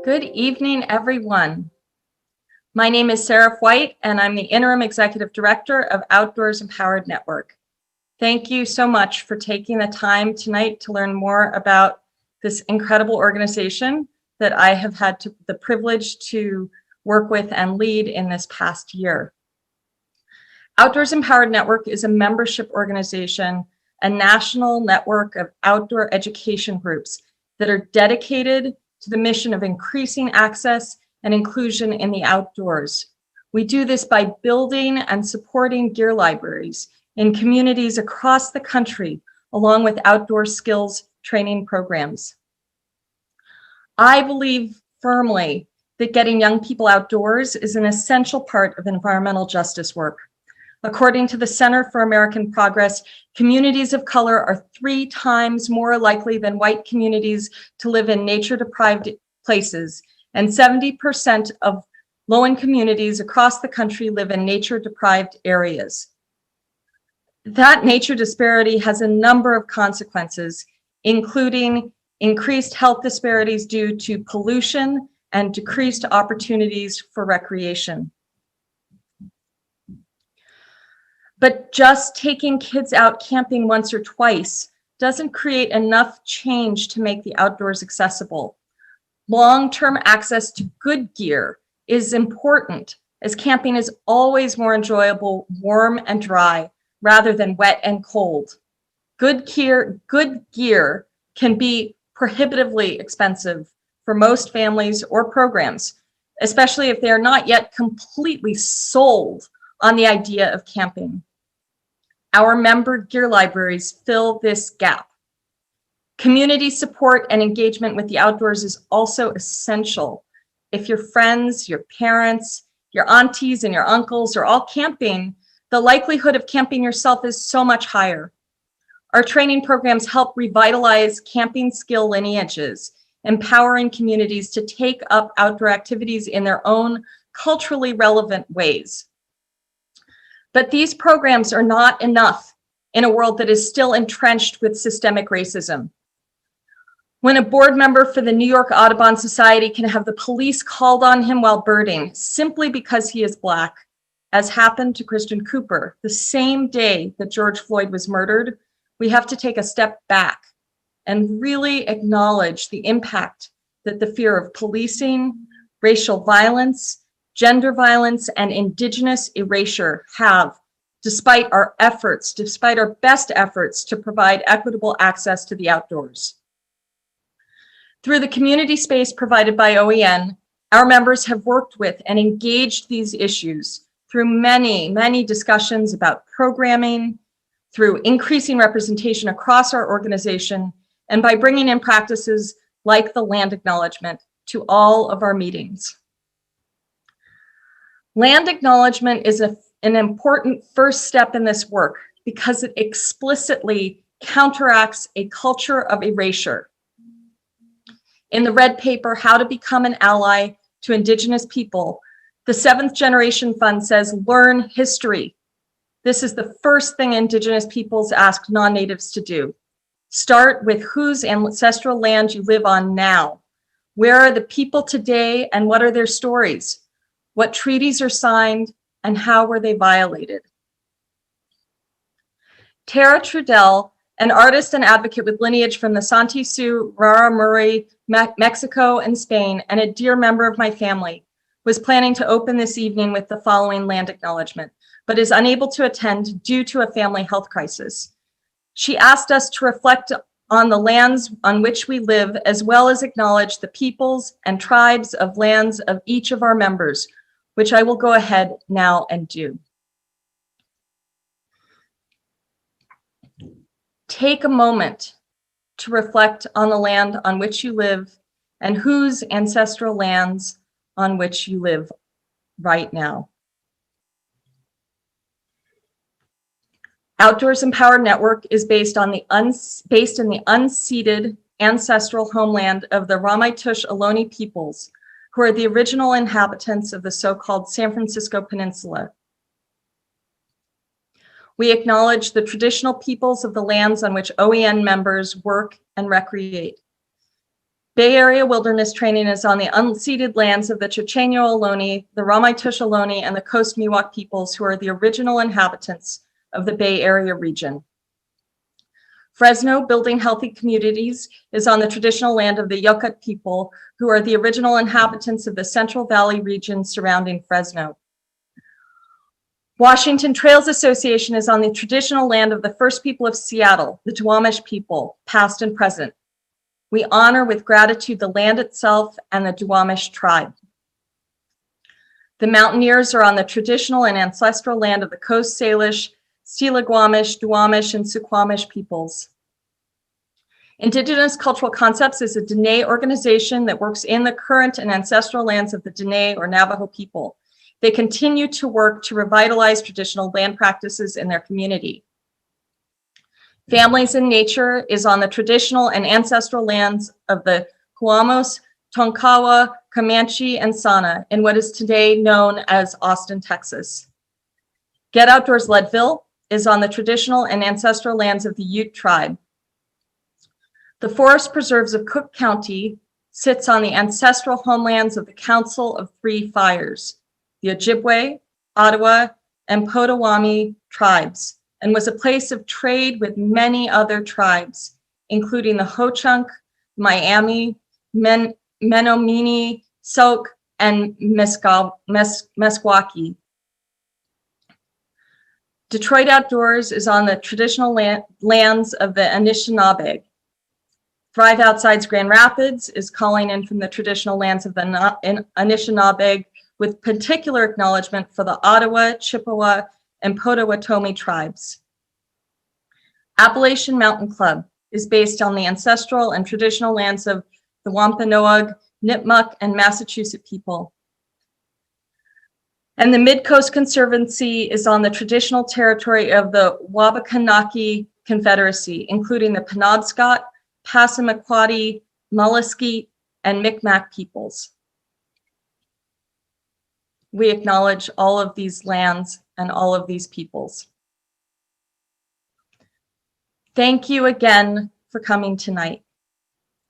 Good evening, everyone. My name is Sarah White, and I'm the Interim Executive Director of Outdoors Empowered Network. Thank you so much for taking the time tonight to learn more about this incredible organization that I have had the privilege to work with and lead in this past year. Outdoors Empowered Network is a membership organization, a national network of outdoor education groups that are dedicated to the mission of increasing access and inclusion in the outdoors. We do this by building and supporting gear libraries in communities across the country, along with outdoor skills training programs. I believe firmly that getting young people outdoors is an essential part of environmental justice work. According to the Center for American Progress, communities of color are 3 times more likely than white communities to live in nature-deprived places, and 70% of low-income communities across the country live in nature-deprived areas. That nature disparity has a number of consequences, including increased health disparities due to pollution and decreased opportunities for recreation. But just taking kids out camping once or twice doesn't create enough change to make the outdoors accessible. Long-term access to good gear is important, as camping is always more enjoyable, warm and dry, rather than wet and cold. Good gear can be prohibitively expensive for most families or programs, especially if they are not yet completely sold on the idea of camping. Our member gear libraries fill this gap. Community support and engagement with the outdoors is also essential. If your friends, your parents, your aunties, and your uncles are all camping, the likelihood of camping yourself is so much higher. Our training programs help revitalize camping skill lineages, empowering communities to take up outdoor activities in their own culturally relevant ways. But these programs are not enough in a world that is still entrenched with systemic racism. When a board member for the New York Audubon Society can have the police called on him while birding simply because he is Black, as happened to Christian Cooper the same day that George Floyd was murdered, we have to take a step back and really acknowledge the impact that the fear of policing, racial violence, gender violence, and Indigenous erasure have, despite our best efforts to provide equitable access to the outdoors. Through the community space provided by OEN, our members have worked with and engaged these issues through many discussions about programming, through increasing representation across our organization, and by bringing in practices like the land acknowledgement to all of our meetings. Land acknowledgement is an important first step in this work because it explicitly counteracts a culture of erasure. In the red paper, How to Become an Ally to Indigenous People, the 7th Generation Fund says, learn history. This is the first thing Indigenous peoples ask non-natives to do. Start with whose ancestral land you live on now. Where are the people today and what are their stories? What treaties are signed and how were they violated? Tara Trudell, an artist and advocate with lineage from the Santee Sioux, Rara Murray, Mexico, and Spain, and a dear member of my family, was planning to open this evening with the following land acknowledgement, but is unable to attend due to a family health crisis. She asked us to reflect on the lands on which we live, as well as acknowledge the peoples and tribes of lands of each of our members, which I will go ahead now and do. Take a moment to reflect on the land on which you live and whose ancestral lands on which you live right now. Outdoors Empowered Network is based in the unceded ancestral homeland of the Ramaytush Ohlone peoples, who are the original inhabitants of the so-called San Francisco Peninsula. We acknowledge the traditional peoples of the lands on which OEN members work and recreate. Bay Area wilderness training is on the unceded lands of the Chochenyo Ohlone, the Ramaytush Ohlone, and the Coast Miwok peoples, who are the original inhabitants of the Bay Area region. Fresno, Building Healthy Communities, is on the traditional land of the Yokut people, who are the original inhabitants of the Central Valley region surrounding Fresno. Washington Trails Association is on the traditional land of the first people of Seattle, the Duwamish people, past and present. We honor with gratitude the land itself and the Duwamish tribe. The Mountaineers are on the traditional and ancestral land of the Coast Salish, Stilaguamish, Duwamish, and Suquamish peoples. Indigenous Cultural Concepts is a Dene organization that works in the current and ancestral lands of the Dene or Navajo people. They continue to work to revitalize traditional land practices in their community. Families in Nature is on the traditional and ancestral lands of the Coamos, Tonkawa, Comanche, and Sana in what is today known as Austin, Texas. Get Outdoors Leadville is on the traditional and ancestral lands of the Ute tribe. The Forest Preserves of Cook County sits on the ancestral homelands of the Council of Three Fires, the Ojibwe, Ottawa, and Potawatomi tribes, and was a place of trade with many other tribes, including the Ho-Chunk, Miami, Menominee, Sauk, and Meskwaki. Detroit Outdoors is on the traditional lands of the Anishinaabe. Thrive Outside's Grand Rapids is calling in from the traditional lands of the Anishinaabe, with particular acknowledgement for the Ottawa, Chippewa, and Potawatomi tribes. Appalachian Mountain Club is based on the ancestral and traditional lands of the Wampanoag, Nipmuc, and Massachusetts people. And the Mid-Coast Conservancy is on the traditional territory of the Wabakanaki Confederacy, including the Penobscot, Passamaquoddy, Molluskeet, and Micmac peoples. We acknowledge all of these lands and all of these peoples. Thank you again for coming tonight.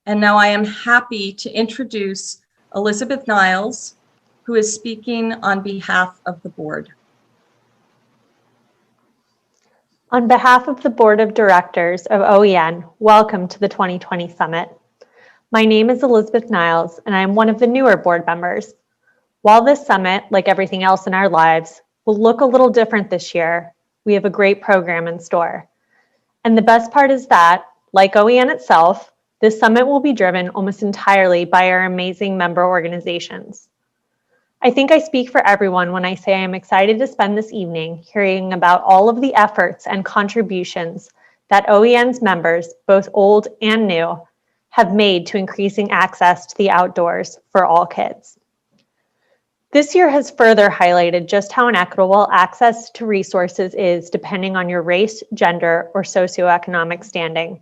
And now I am happy to introduce Elizabeth Niles, who is speaking on behalf of the board. On behalf of the Board of Directors of OEN, welcome to the 2020 Summit. My name is Elizabeth Niles, and I am one of the newer board members. While this summit, like everything else in our lives, will look a little different this year, we have a great program in store. And the best part is that, like OEN itself, this summit will be driven almost entirely by our amazing member organizations. I think I speak for everyone when I say I am excited to spend this evening hearing about all of the efforts and contributions that OEN's members, both old and new, have made to increasing access to the outdoors for all kids. This year has further highlighted just how inequitable access to resources is depending on your race, gender, or socioeconomic standing,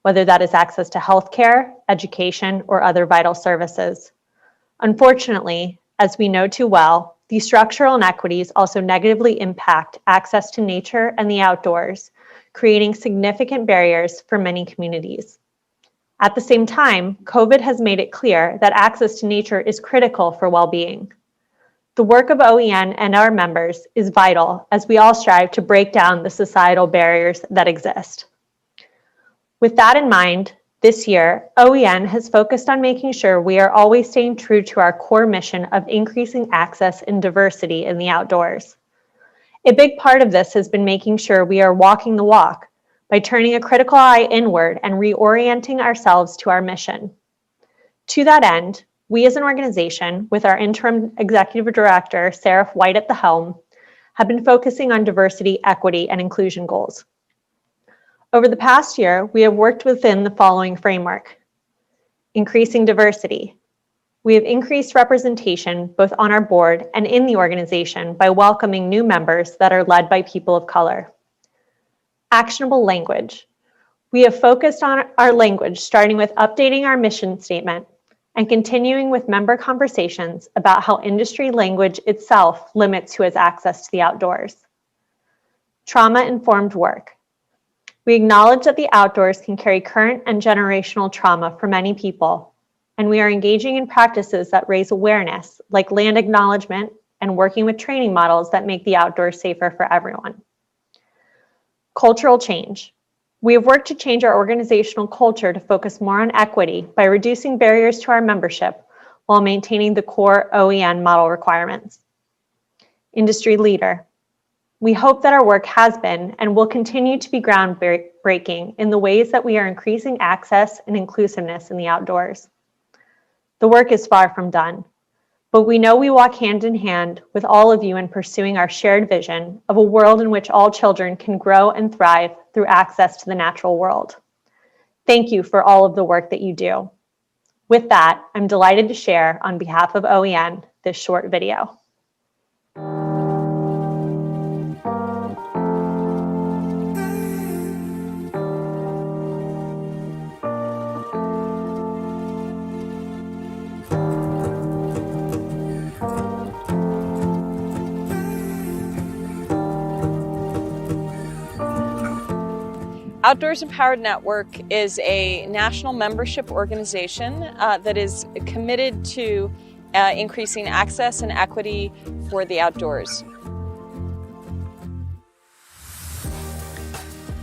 whether that is access to healthcare, education, or other vital services. Unfortunately, as we know too well, these structural inequities also negatively impact access to nature and the outdoors, creating significant barriers for many communities. At the same time, COVID has made it clear that access to nature is critical for well-being. The work of OEN and our members is vital as we all strive to break down the societal barriers that exist. With that in mind, this year, OEN has focused on making sure we are always staying true to our core mission of increasing access and diversity in the outdoors. A big part of this has been making sure we are walking the walk by turning a critical eye inward and reorienting ourselves to our mission. To that end, we as an organization, with our interim executive director, Sarah White at the helm, have been focusing on diversity, equity, and inclusion goals. Over the past year, we have worked within the following framework. Increasing diversity. We have increased representation both on our board and in the organization by welcoming new members that are led by people of color. Actionable language. We have focused on our language, starting with updating our mission statement and continuing with member conversations about how industry language itself limits who has access to the outdoors. Trauma-informed work. We acknowledge that the outdoors can carry current and generational trauma for many people, and we are engaging in practices that raise awareness, like land acknowledgement and working with training models that make the outdoors safer for everyone. Cultural change. We have worked to change our organizational culture to focus more on equity by reducing barriers to our membership while maintaining the core OEN model requirements. Industry leader. We hope that our work has been and will continue to be groundbreaking in the ways that we are increasing access and inclusiveness in the outdoors. The work is far from done, but we know we walk hand in hand with all of you in pursuing our shared vision of a world in which all children can grow and thrive through access to the natural world. Thank you for all of the work that you do. With that, I'm delighted to share on behalf of OEN this short video. Outdoors Empowered Network is a national membership organization that is committed to increasing access and equity for the outdoors.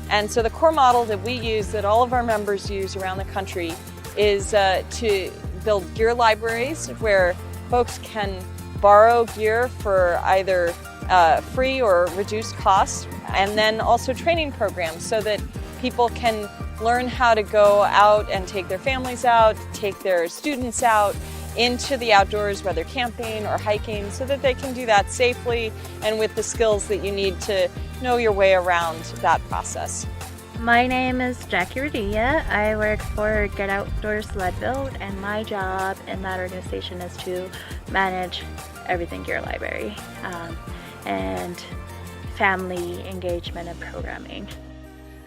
And so the core model that we use, that all of our members use around the country, is to build gear libraries where folks can borrow gear for either free or reduced cost, and then also training programs so that people can learn how to go out and take their families out, take their students out into the outdoors, whether camping or hiking, so that they can do that safely and with the skills that you need to know your way around that process. My name is Jackie Rodilla. I work for Get Outdoors Leadville, and my job in that organization is to manage everything gear library and family engagement and programming.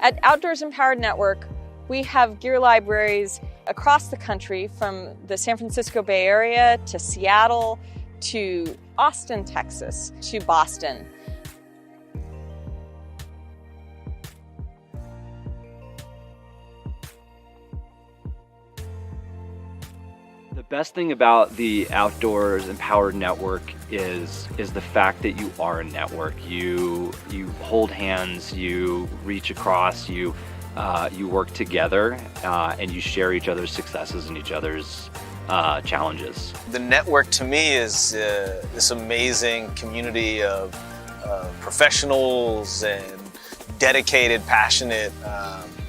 At Outdoors Empowered Network, we have gear libraries across the country, from the San Francisco Bay Area to Seattle to Austin, Texas to Boston. The best thing about the Outdoors Empowered Network is the fact that you are a network. You hold hands, you reach across, you work together, and you share each other's successes and each other's challenges. The network to me is this amazing community of professionals and dedicated, passionate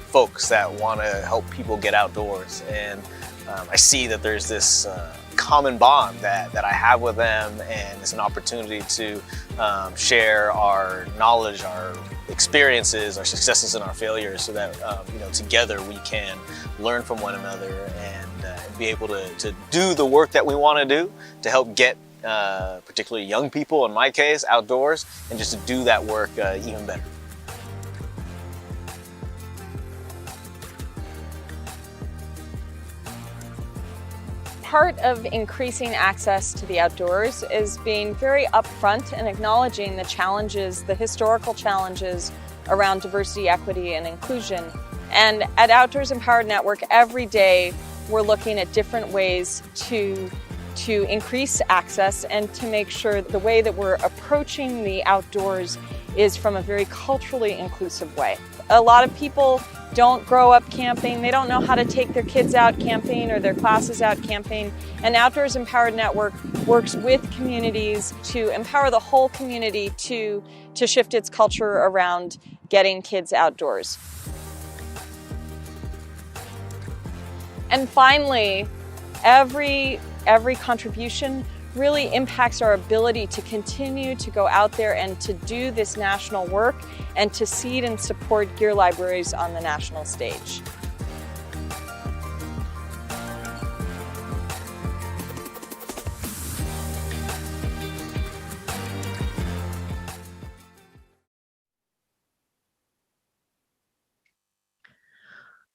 folks that want to help people get outdoors. And I see that there's this common bond that I have with them, and it's an opportunity to share our knowledge, our experiences, our successes and our failures, so that together we can learn from one another and be able to do the work that we want to do to help get particularly young people, in my case, outdoors, and just to do that work even better. Part of increasing access to the outdoors is being very upfront and acknowledging the challenges, the historical challenges around diversity, equity, and inclusion. And at Outdoors Empowered Network, every day we're looking at different ways to increase access and to make sure the way that we're approaching the outdoors is from a very culturally inclusive way. A lot of people don't grow up camping. They don't know how to take their kids out camping or their classes out camping. And Outdoors Empowered Network works with communities to empower the whole community to shift its culture around getting kids outdoors. And finally, every contribution really impacts our ability to continue to go out there and to do this national work and to seed and support gear libraries on the national stage.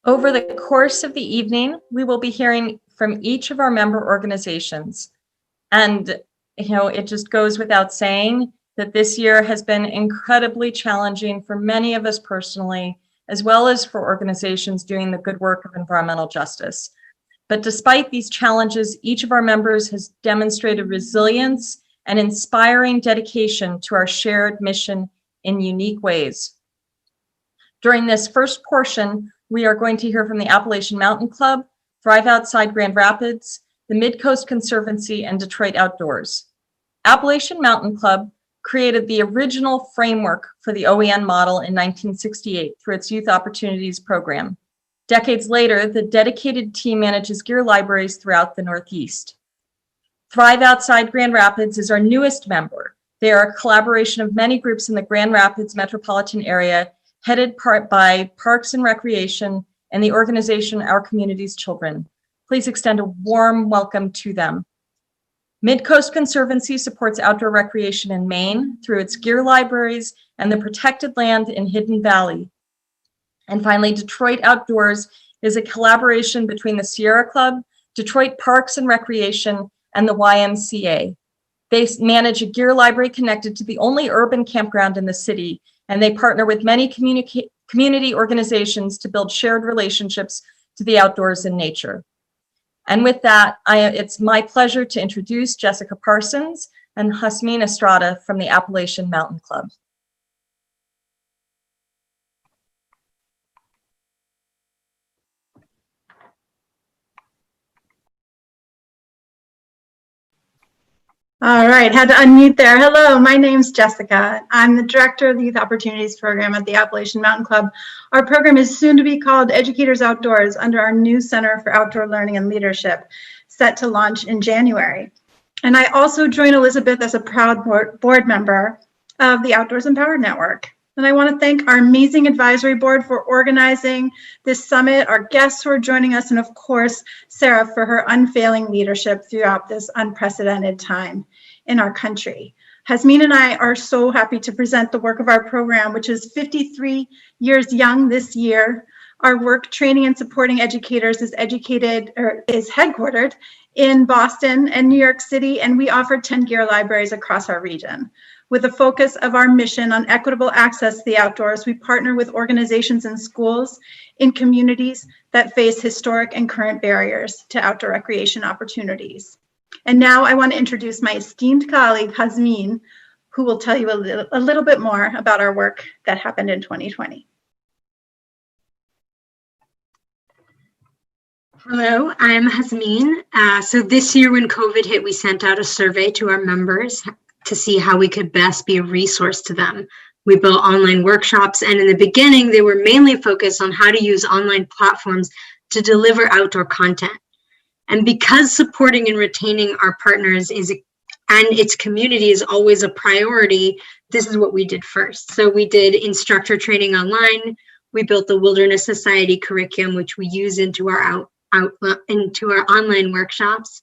Over the course of the evening, we will be hearing from each of our member organizations. And, it just goes without saying that this year has been incredibly challenging for many of us personally, as well as for organizations doing the good work of environmental justice. But despite these challenges, each of our members has demonstrated resilience and inspiring dedication to our shared mission in unique ways. During this first portion, we are going to hear from the Appalachian Mountain Club, Thrive Outside Grand Rapids, the Mid-Coast Conservancy, and Detroit Outdoors. Appalachian Mountain Club created the original framework for the OEN model in 1968 through its Youth Opportunities Program. Decades later, the dedicated team manages gear libraries throughout the Northeast. Thrive Outside Grand Rapids is our newest member. They are a collaboration of many groups in the Grand Rapids metropolitan area, headed by Parks and Recreation and the organization Our Community's Children. Please extend a warm welcome to them. Mid-Coast Conservancy supports outdoor recreation in Maine through its gear libraries and the protected land in Hidden Valley. And finally, Detroit Outdoors is a collaboration between the Sierra Club, Detroit Parks and Recreation, and the YMCA. They manage a gear library connected to the only urban campground in the city, and they partner with many community organizations to build shared relationships to the outdoors and nature. And with that, it's my pleasure to introduce Jessica Parsons and Jasmine Estrada from the Appalachian Mountain Club. All right, had to unmute there. Hello, my name's Jessica. I'm the director of the Youth Opportunities Program at the Appalachian Mountain Club. Our program is soon to be called Educators Outdoors under our new Center for Outdoor Learning and Leadership, set to launch in January. And I also join Elizabeth as a proud board member of the Outdoors Empowered Network. And I want to thank our amazing advisory board for organizing this summit, our guests who are joining us, and of course, Sarah for her unfailing leadership throughout this unprecedented time in our country. Jasmine and I are so happy to present the work of our program, which is 53 years young this year. Our work training and supporting educators is headquartered in Boston and New York City, and we offer 10 gear libraries across our region. With a focus of our mission on equitable access to the outdoors, we partner with organizations and schools in communities that face historic and current barriers to outdoor recreation opportunities. And now I want to introduce my esteemed colleague, Jasmine, who will tell you a little bit more about our work that happened in 2020. Hello, I'm Jasmine. So this year when COVID hit, we sent out a survey to our members to see how we could best be a resource to them. We built online workshops, and in the beginning, they were mainly focused on how to use online platforms to deliver outdoor content. And because supporting and retaining our partners and its community is always a priority, this is what we did first. So we did instructor training online. We built the Wilderness Society curriculum, which we use into our online workshops.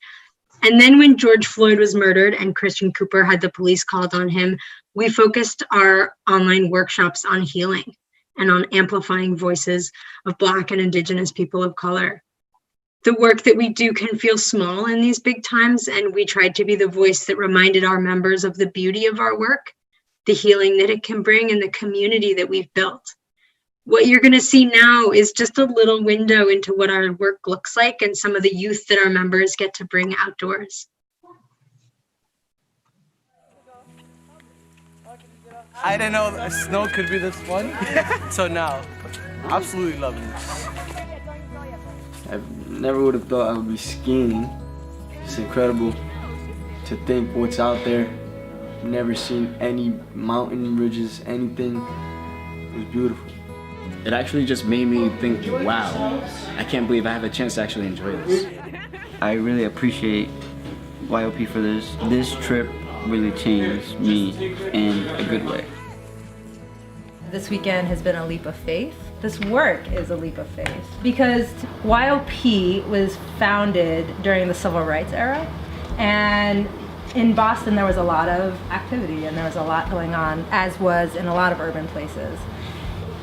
And then when George Floyd was murdered and Christian Cooper had the police called on him, we focused our online workshops on healing and on amplifying voices of Black and Indigenous people of color. The work that we do can feel small in these big times, and we tried to be the voice that reminded our members of the beauty of our work, the healing that it can bring, and the community that we've built. What you're going to see now is just a little window into what our work looks like and some of the youth that our members get to bring outdoors. I didn't know snow could be this fun. So now, absolutely loving this. I never would have thought I would be skiing. It's incredible to think what's out there. Never seen any mountain ridges, anything. It was beautiful. It actually just made me think, wow, I can't believe I have a chance to actually enjoy this. I really appreciate YOP for this. This trip really changed me in a good way. This weekend has been a leap of faith. This work is a leap of faith because YOP was founded during the Civil Rights era, and in Boston there was a lot of activity and there was a lot going on, as was in a lot of urban places.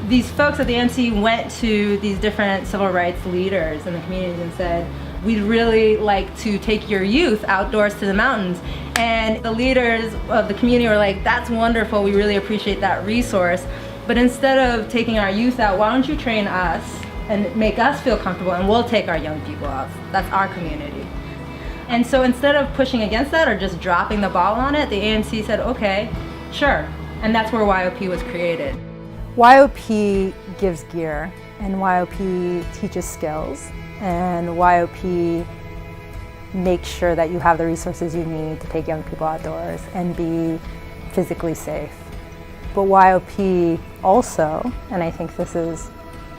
These folks at the NC went to these different civil rights leaders in the community and said, we'd really like to take your youth outdoors to the mountains. And the leaders of the community were like, that's wonderful, we really appreciate that resource. But instead of taking our youth out, why don't you train us and make us feel comfortable, and we'll take our young people out. That's our community. And so instead of pushing against that or just dropping the ball on it, the AMC said, okay, sure. And that's where YOP was created. YOP gives gear, and YOP teaches skills, and YOP makes sure that you have the resources you need to take young people outdoors and be physically safe. But YOP also, and I think this is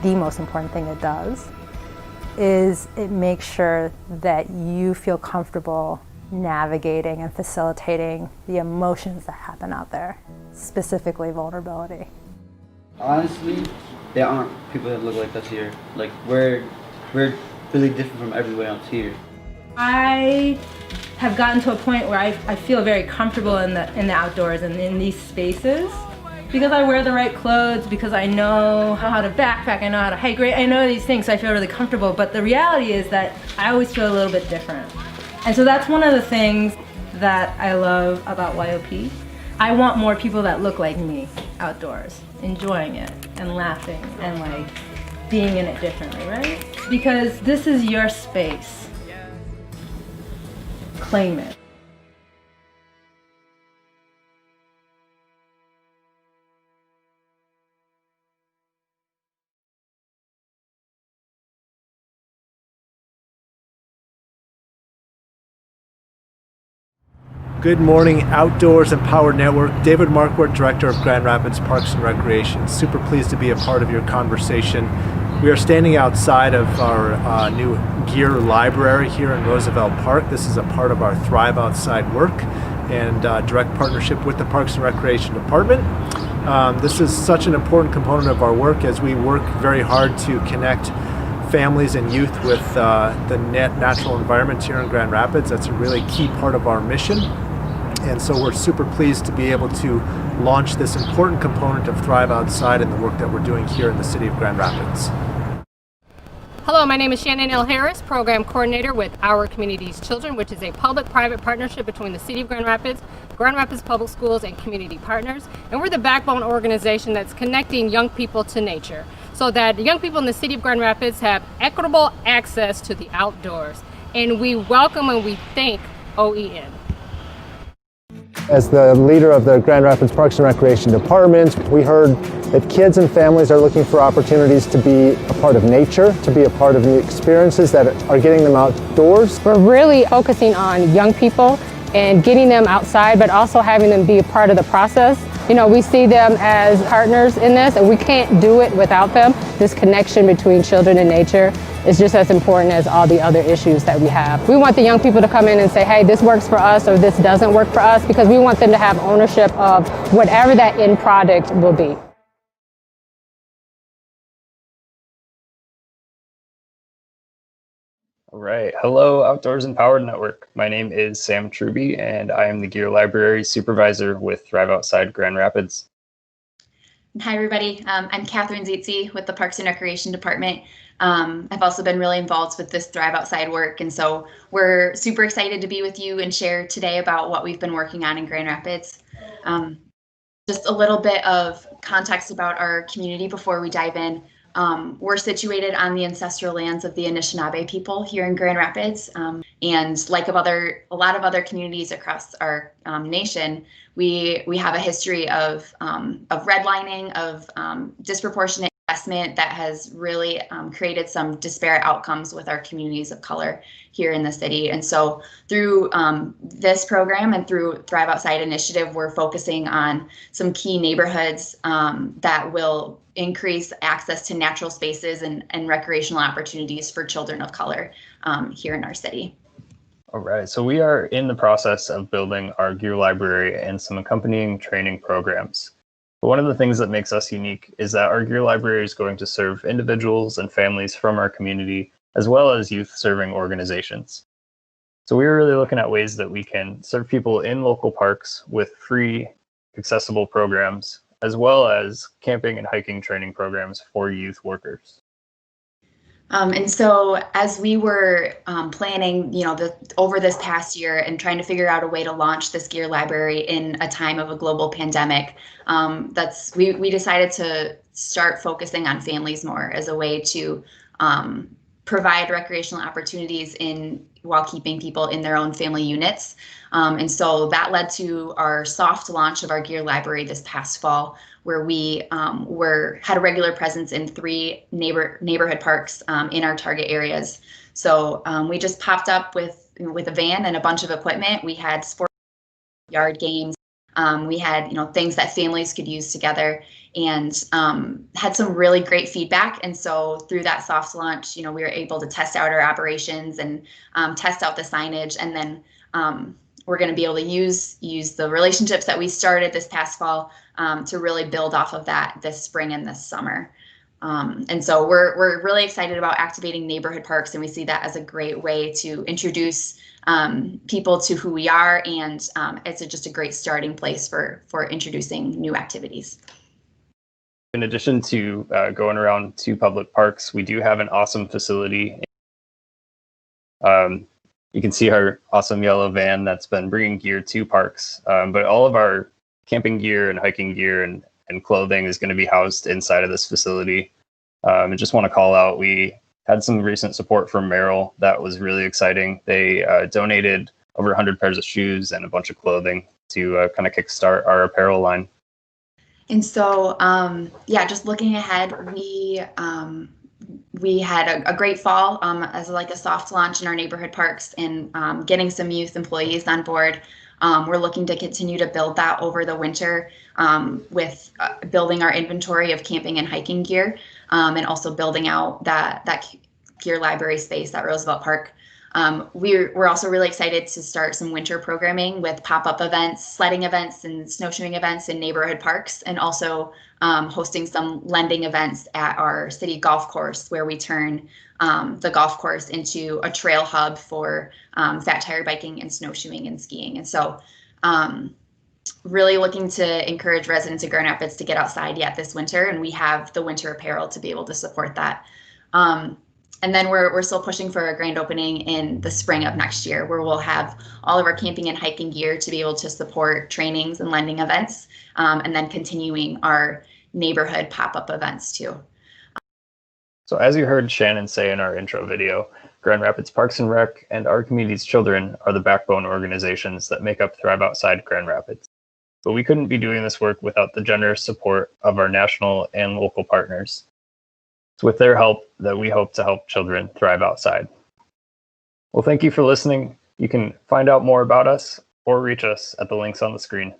the most important thing it does, is it makes sure that you feel comfortable navigating and facilitating the emotions that happen out there, specifically vulnerability. Honestly, there aren't people that look like us here. Like we're really different from everyone else here. I have gotten to a point where I feel very comfortable in the outdoors and in these spaces because I wear the right clothes, because I know how to backpack, I know how to hike, I know these things, so I feel really comfortable. But the reality is that I always feel a little bit different. And so that's one of the things that I love about YOP. I want more people that look like me outdoors, enjoying it and laughing and like being in it differently, right? Because this is your space. Claim it. Good morning, Outdoors Empowered Network. David Marquardt, Director of Grand Rapids Parks and Recreation. Super pleased to be a part of your conversation. We are standing outside of our new gear library here in Roosevelt Park. This is a part of our Thrive Outside work and direct partnership with the Parks and Recreation Department. This is such an important component of our work as we work very hard to connect families and youth with the natural environment here in Grand Rapids. That's a really key part of our mission. And so we're super pleased to be able to launch this important component of Thrive Outside and the work that we're doing here in the city of Grand Rapids. Hello, my name is Shannon L. Harris, Program Coordinator with Our Community's Children, which is a public-private partnership between the City of Grand Rapids Public Schools, and community partners. And we're the backbone organization that's connecting young people to nature so that young people in the City of Grand Rapids have equitable access to the outdoors. And we welcome and we thank OEN. As the leader of the Grand Rapids Parks and Recreation Department, we heard that kids and families are looking for opportunities to be a part of nature, to be a part of new experiences that are getting them outdoors. We're really focusing on young people and getting them outside, but also having them be a part of the process. You know, we see them as partners in this, and we can't do it without them. This connection between children and nature is just as important as all the other issues that we have. We want the young people to come in and say, hey, this works for us or this doesn't work for us, because we want them to have ownership of whatever that end product will be. All right. Hello, Outdoors Empowered Network. My name is Sam Truby, and I am the Gear Library Supervisor with Thrive Outside Grand Rapids. Hi, everybody. I'm Catherine Zietze with the Parks and Recreation Department. I've also been really involved with this Thrive Outside work, and so we're super excited to be with you and share today about what we've been working on in Grand Rapids. Just a little bit of context about our community before we dive in. We're situated on the ancestral lands of the Anishinaabe people here in Grand Rapids, and like a lot of other communities across our nation, we have a history of redlining, of disproportionate investment that has really created some disparate outcomes with our communities of color here in the city. And so through this program and through Thrive Outside initiative, we're focusing on some key neighborhoods that will increase access to natural spaces and recreational opportunities for children of color here in our city. All right, so we are in the process of building our gear library and some accompanying training programs. But one of the things that makes us unique is that our gear library is going to serve individuals and families from our community, as well as youth-serving organizations. So we are really looking at ways that we can serve people in local parks with free, accessible programs, as well as camping and hiking training programs for youth workers. And so as we were planning, over this past year and trying to figure out a way to launch this gear library in a time of a global pandemic, we decided start focusing on families more as a way to provide recreational opportunities while keeping people in their own family units. And so that led to our soft launch of our gear library this past fall, where we had a regular presence in 3 neighborhood parks in our target areas. So we just popped up with a van and a bunch of equipment. We had sports yard games. We had things that families could use together, and had some really great feedback. And so through that soft launch, we were able to test out our operations and test out the signage, and then we're going to be able to use the relationships that we started this past fall to really build off of that this spring and this summer. And so we're really excited about activating neighborhood parks, and we see that as a great way to introduce people to who we are, and it's just a great starting place for introducing new activities. In addition to going around to public parks, we do have an awesome facility. You can see our awesome yellow van that's been bringing gear to parks, but all of our camping gear and hiking gear and clothing is going to be housed inside of this facility. I just want to call out, we had some recent support from Merrill that was really exciting. They donated over 100 pairs of shoes and a bunch of clothing to kind of kickstart our apparel line. And so, just looking ahead, we had a great fall as like a soft launch in our neighborhood parks, and getting some youth employees on board. We're looking to continue to build that over the winter with building our inventory of camping and hiking gear, and also building out that gear library space at Roosevelt Park. We're also really excited to start some winter programming with pop-up events, sledding events, and snowshoeing events in neighborhood parks, and also hosting some lending events at our city golf course, where we turn the golf course into a trail hub for fat tire biking and snowshoeing and skiing. And so really looking to encourage residents of Grand Rapids to get outside yet this winter, and we have the winter apparel to be able to support that. And then we're still pushing for a grand opening in the spring of next year, where we'll have all of our camping and hiking gear to be able to support trainings and lending events, and then continuing our neighborhood pop-up events too. So as you heard Shannon say in our intro video, Grand Rapids Parks and Rec and our community's children are the backbone organizations that make up Thrive Outside Grand Rapids. But we couldn't be doing this work without the generous support of our national and local partners. It's with their help that we hope to help children thrive outside. Well, thank you for listening. You can find out more about us or reach us at the links on the screen.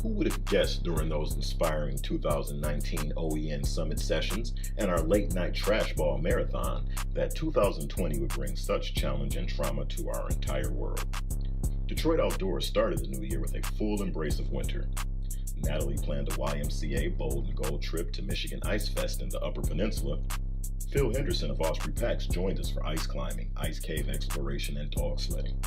Who would have guessed during those inspiring 2019 OEN Summit sessions and our late night trash ball marathon that 2020 would bring such challenge and trauma to our entire world? Detroit Outdoors started the new year with a full embrace of winter. Natalie planned a YMCA Bold and Gold trip to Michigan Ice Fest in the Upper Peninsula. Phil Henderson of Osprey Packs joined us for ice climbing, ice cave exploration, and dog sledding.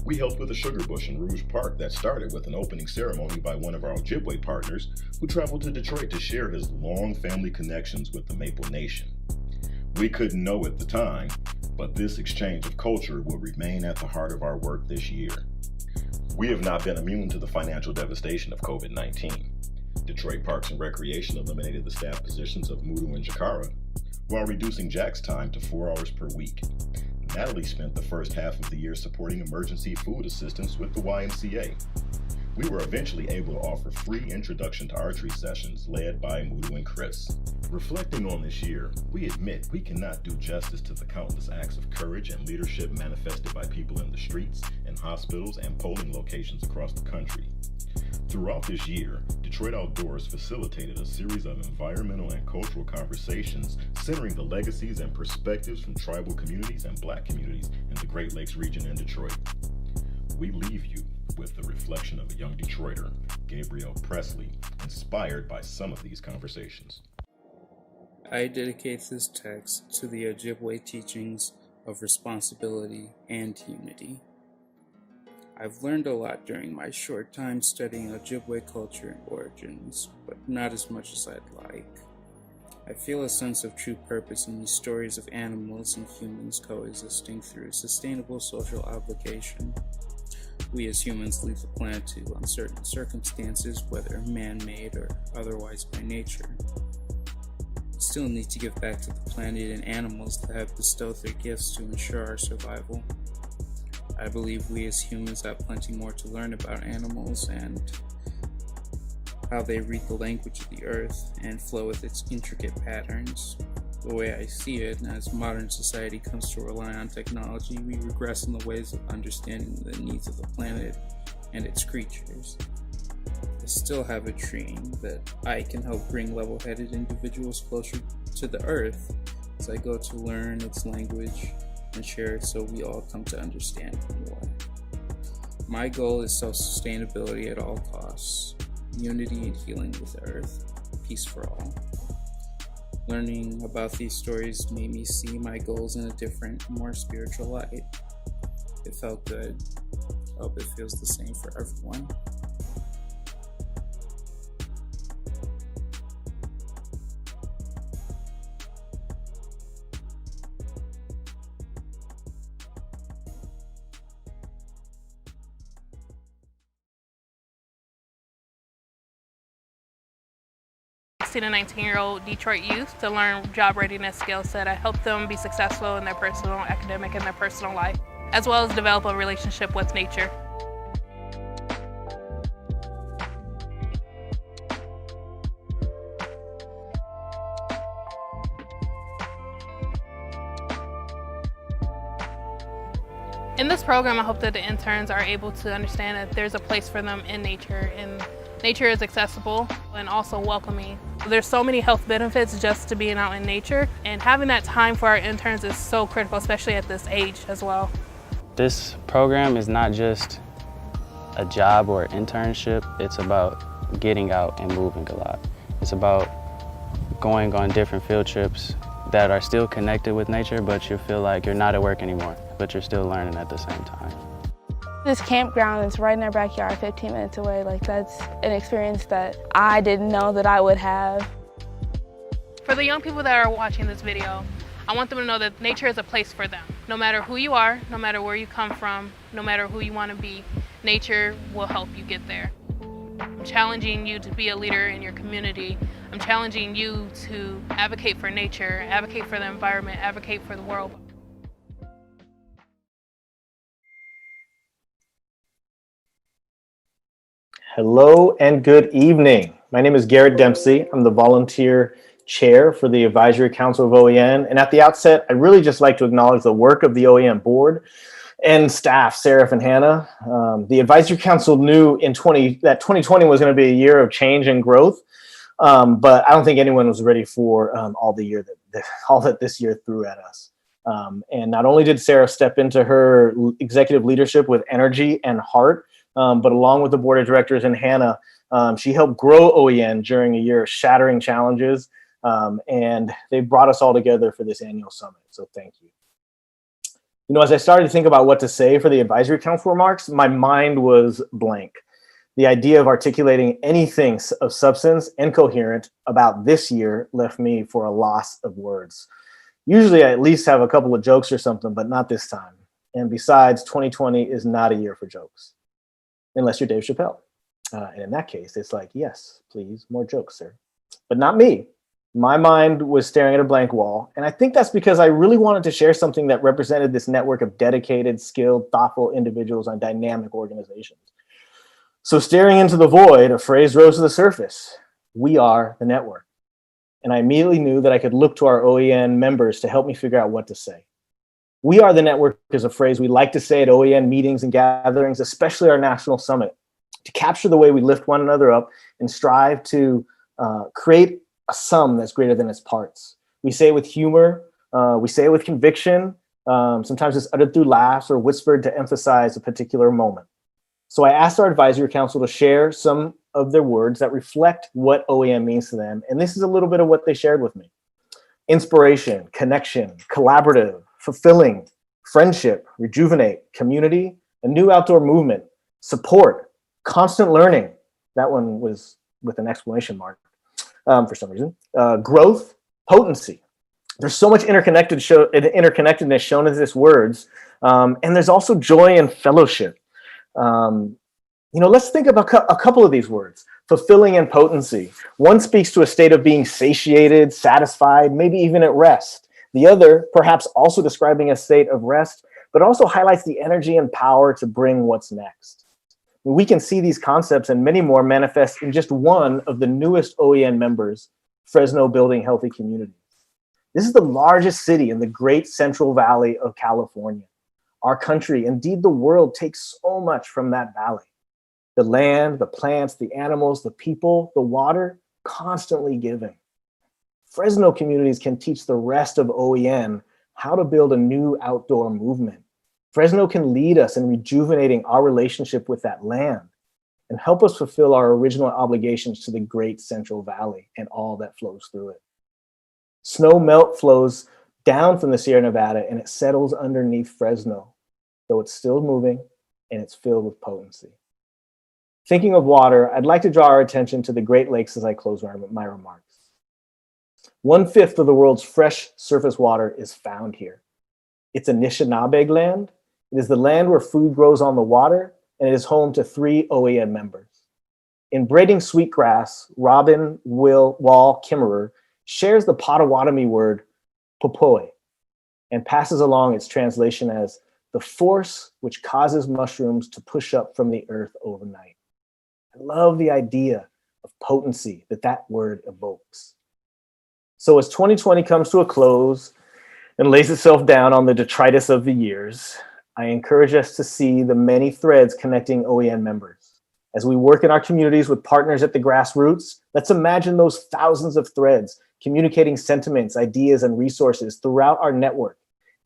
We helped with a sugar bush in Rouge Park that started with an opening ceremony by one of our Ojibwe partners who traveled to Detroit to share his long family connections with the Maple Nation. We couldn't know at the time, but this exchange of culture will remain at the heart of our work this year. We have not been immune to the financial devastation of COVID-19. Detroit Parks and Recreation eliminated the staff positions of Mudu and Jakara, while reducing Jack's time to 4 hours per week. Natalie spent the first half of the year supporting emergency food assistance with the YMCA. We were eventually able to offer free introduction to archery sessions led by Mudu and Chris. Reflecting on this year, we admit we cannot do justice to the countless acts of courage and leadership manifested by people in the streets, in hospitals, and polling locations across the country. Throughout this year, Detroit Outdoors facilitated a series of environmental and cultural conversations centering the legacies and perspectives from tribal communities and Black communities in the Great Lakes region and Detroit. We leave you with the reflection of a young Detroiter, Gabriel Presley, inspired by some of these conversations. I dedicate this text to the Ojibwe teachings of responsibility and unity. I've learned a lot during my short time studying Ojibwe culture and origins, but not as much as I'd like. I feel a sense of true purpose in these stories of animals and humans coexisting through sustainable social obligation. We as humans leave the planet to uncertain circumstances, whether man-made or otherwise by nature. We still need to give back to the planet and animals that have bestowed their gifts to ensure our survival. I believe we as humans have plenty more to learn about animals and how they read the language of the earth and flow with its intricate patterns. The way I see it, as modern society comes to rely on technology, we regress in the ways of understanding the needs of the planet and its creatures. I still have a dream that I can help bring level-headed individuals closer to the earth as I go to learn its language and share it so we all come to understand it more. My goal is self-sustainability at all costs, unity and healing with the earth, peace for all. Learning about these stories made me see my goals in a different, more spiritual light. It felt good. I hope it feels the same for everyone. And 19-year-old Detroit youth to learn job readiness skill set. I help them be successful in their personal, academic, and their personal life, as well as develop a relationship with nature. In this program, I hope that the interns are able to understand that there's a place for them in nature, and nature is accessible and also welcoming. There's so many health benefits just to being out in nature, and having that time for our interns is so critical, especially at this age as well. This program is not just a job or internship, it's about getting out and moving a lot. It's about going on different field trips that are still connected with nature, but you feel like you're not at work anymore, but you're still learning at the same time. This campground is right in our backyard, 15 minutes away. Like, that's an experience that I didn't know that I would have. For the young people that are watching this video, I want them to know that nature is a place for them. No matter who you are, no matter where you come from, no matter who you want to be, nature will help you get there. I'm challenging you to be a leader in your community. I'm challenging you to advocate for nature, advocate for the environment, advocate for the world. Hello and good evening. My name is Garrett Dempsey. I'm the volunteer chair for the Advisory Council of OEN. And at the outset, I'd really just like to acknowledge the work of the OEN board and staff, Seraph and Hannah. The advisory council knew that 2020 was going to be a year of change and growth, but I don't think anyone was ready for all that this year threw at us. And not only did Sarah step into her executive leadership with energy and heart, but along with the board of directors and Hannah, she helped grow OEN during a year of shattering challenges, and they brought us all together for this annual summit. So thank you. You know, as I started to think about what to say for the advisory council remarks, my mind was blank. The idea of articulating anything of substance and coherent about this year left me for a loss of words. Usually I at least have a couple of jokes or something, but not this time. And besides, 2020 is not a year for jokes, unless you're Dave Chappelle. And in that case, it's like, yes, please, more jokes, sir. But not me. My mind was staring at a blank wall. And I think that's because I really wanted to share something that represented this network of dedicated, skilled, thoughtful individuals and dynamic organizations. So staring into the void, a phrase rose to the surface. We are the network. And I immediately knew that I could look to our OEN members to help me figure out what to say. We are the network is a phrase we like to say at OEN meetings and gatherings, especially our national summit, to capture the way we lift one another up and strive to create a sum that's greater than its parts. We say it with humor, we say it with conviction, sometimes it's uttered through laughs or whispered to emphasize a particular moment. So I asked our advisory council to share some of their words that reflect what OEN means to them, and this is a little bit of what they shared with me. Inspiration, connection, collaborative, fulfilling, friendship, rejuvenate, community, a new outdoor movement, support, constant learning. That one was with an exclamation mark for some reason. Growth, potency. There's so much interconnectedness shown in these words, and there's also joy and fellowship. Let's think about a couple of these words. Fulfilling and potency. One speaks to a state of being satiated, satisfied, maybe even at rest. The other, perhaps also describing a state of rest, but also highlights the energy and power to bring what's next. We can see these concepts and many more manifest in just one of the newest OEN members, Fresno Building Healthy Communities. This is the largest city in the great Central Valley of California. Our country, indeed the world, takes so much from that valley. The land, the plants, the animals, the people, the water, constantly giving. Fresno communities can teach the rest of OEN how to build a new outdoor movement. Fresno can lead us in rejuvenating our relationship with that land and help us fulfill our original obligations to the great Central Valley and all that flows through it. Snow melt flows down from the Sierra Nevada and it settles underneath Fresno, though it's still moving and it's filled with potency. Thinking of water, I'd like to draw our attention to the Great Lakes as I close my remarks. 1/5 of the world's fresh surface water is found here. It's Anishinaabe land. It is the land where food grows on the water, and it is home to 3 OEN members. In Braiding Sweetgrass, Robin Wall Kimmerer shares the Potawatomi word popoe and passes along its translation as the force which causes mushrooms to push up from the earth overnight. I love the idea of potency that word evokes. So as 2020 comes to a close and lays itself down on the detritus of the years, I encourage us to see the many threads connecting OEN members. As we work in our communities with partners at the grassroots, let's imagine those thousands of threads communicating sentiments, ideas, and resources throughout our network.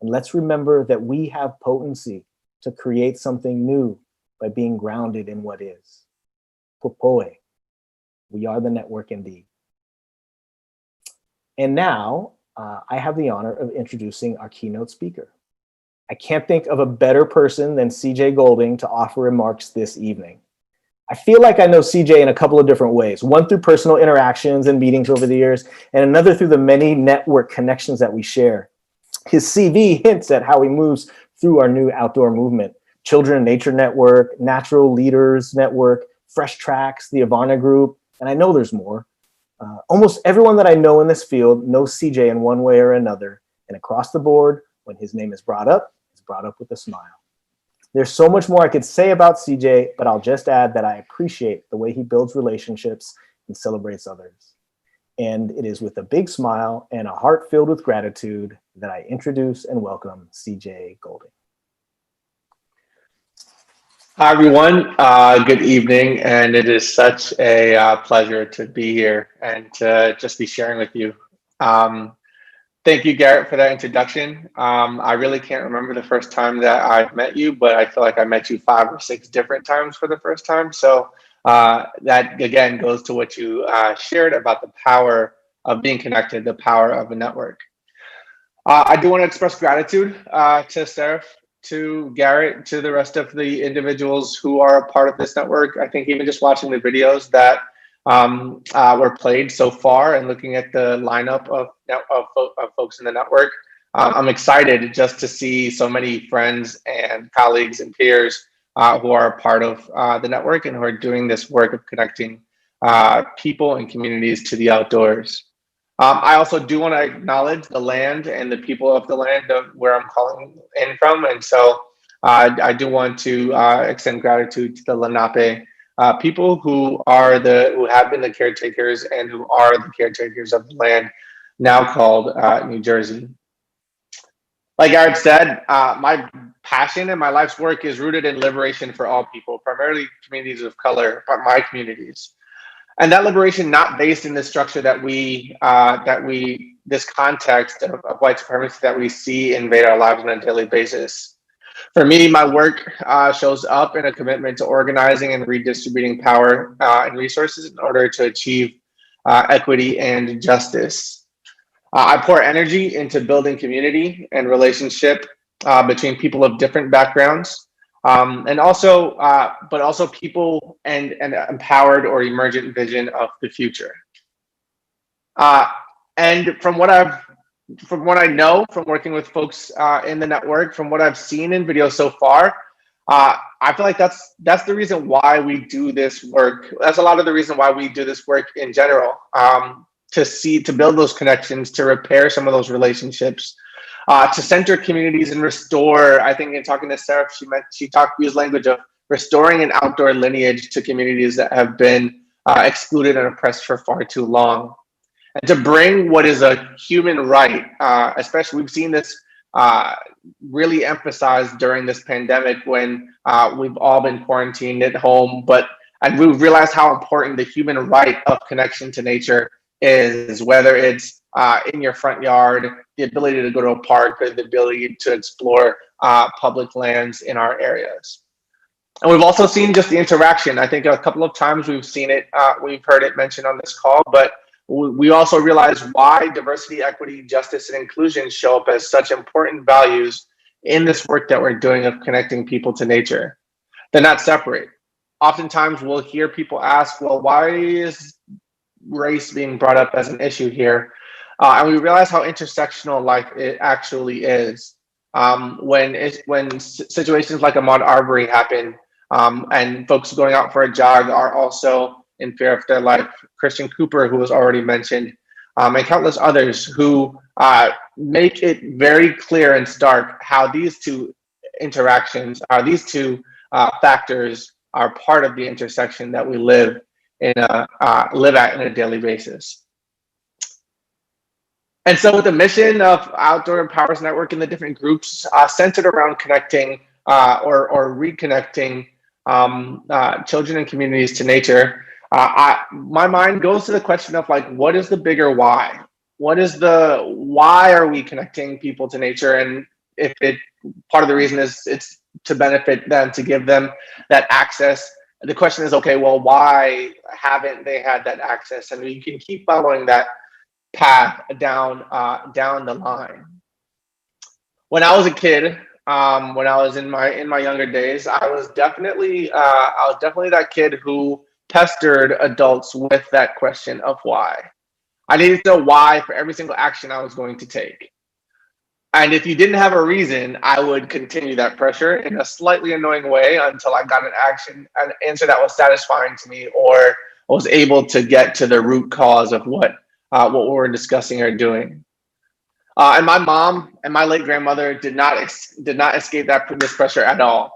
And let's remember that we have potency to create something new by being grounded in what is. Popoe. We are the network indeed. And now I have the honor of introducing our keynote speaker. I can't think of a better person than CJ Golding to offer remarks this evening. I feel like I know CJ in a couple of different ways, one through personal interactions and meetings over the years, and another through the many network connections that we share. His CV hints at how he moves through our new outdoor movement: Children and Nature Network, Natural Leaders Network, Fresh Tracks, the Avarna Group, and I know there's more. Almost everyone that I know in this field knows CJ in one way or another, and across the board, when his name is brought up, it's brought up with a smile. There's so much more I could say about CJ, but I'll just add that I appreciate the way he builds relationships and celebrates others. And it is with a big smile and a heart filled with gratitude that I introduce and welcome CJ Golding. Hi, everyone. Good evening, and it is such a pleasure to be here and to just be sharing with you. Thank you, Garrett, for that introduction. I really can't remember the first time that I met you, but I feel like I met you 5 or 6 different times for the first time. So that, again, goes to what you shared about the power of being connected, the power of a network. I do want to express gratitude to Seraph, to Garrett, to the rest of the individuals who are a part of this network. I think even just watching the videos that were played so far and looking at the lineup of folks in the network, I'm excited just to see so many friends and colleagues and peers who are a part of the network and who are doing this work of connecting people and communities to the outdoors. I also do want to acknowledge the land and the people of the land of where I'm calling in from. And so I do want to extend gratitude to the Lenape people who have been the caretakers and who are the caretakers of the land now called New Jersey. Like Garrett said, my passion and my life's work is rooted in liberation for all people, primarily communities of color, my communities. And that liberation not based in the structure this context of white supremacy that we see invade our lives on a daily basis. For me, my work shows up in a commitment to organizing and redistributing power and resources in order to achieve equity and justice. I pour energy into building community and relationship between people of different backgrounds. But also people and an empowered or emergent vision of the future. And from what I know from working with folks in the network, from what I've seen in videos so far, I feel like that's the reason why we do this work. That's a lot of the reason why we do this work in general, to build those connections, to repair some of those relationships, to center communities and restore. I think in talking to Sarah, she used language of restoring an outdoor lineage to communities that have been excluded and oppressed for far too long. And to bring what is a human right, especially we've seen this really emphasized during this pandemic when we've all been quarantined at home, and we've realized how important the human right of connection to nature is, whether it's in your front yard, the ability to go to a park, or the ability to explore public lands in our areas. And we've also seen just the interaction. I think a couple of times we've seen it, we've heard it mentioned on this call, but we also realize why diversity, equity, justice, and inclusion show up as such important values in this work that we're doing of connecting people to nature. They're not separate. Oftentimes we'll hear people ask, well, why is race being brought up as an issue here? And we realize how intersectional life it actually is. When situations like Ahmaud Arbery happen, and folks going out for a jog are also in fear of their life. Christian Cooper, who was already mentioned, and countless others who make it very clear and stark how these two interactions, these two factors are part of the intersection that we live at on a daily basis. And so with the mission of Outdoor Empowers Network and the different groups centered around connecting or reconnecting children and communities to nature, my mind goes to the question of like, what is the bigger why? Why are we connecting people to nature? And part of the reason is it's to benefit them, to give them that access. The question is, okay, well, why haven't they had that access? And you can keep following that path down the line. When I was a kid, when I was in my younger days, I was definitely that kid who pestered adults with that question of why. I needed to know why for every single action I was going to take. And if you didn't have a reason, I would continue that pressure in a slightly annoying way until I got an answer that was satisfying to me, or was able to get to the root cause of what we were discussing or doing. And my mom and my late grandmother did not escape this pressure at all.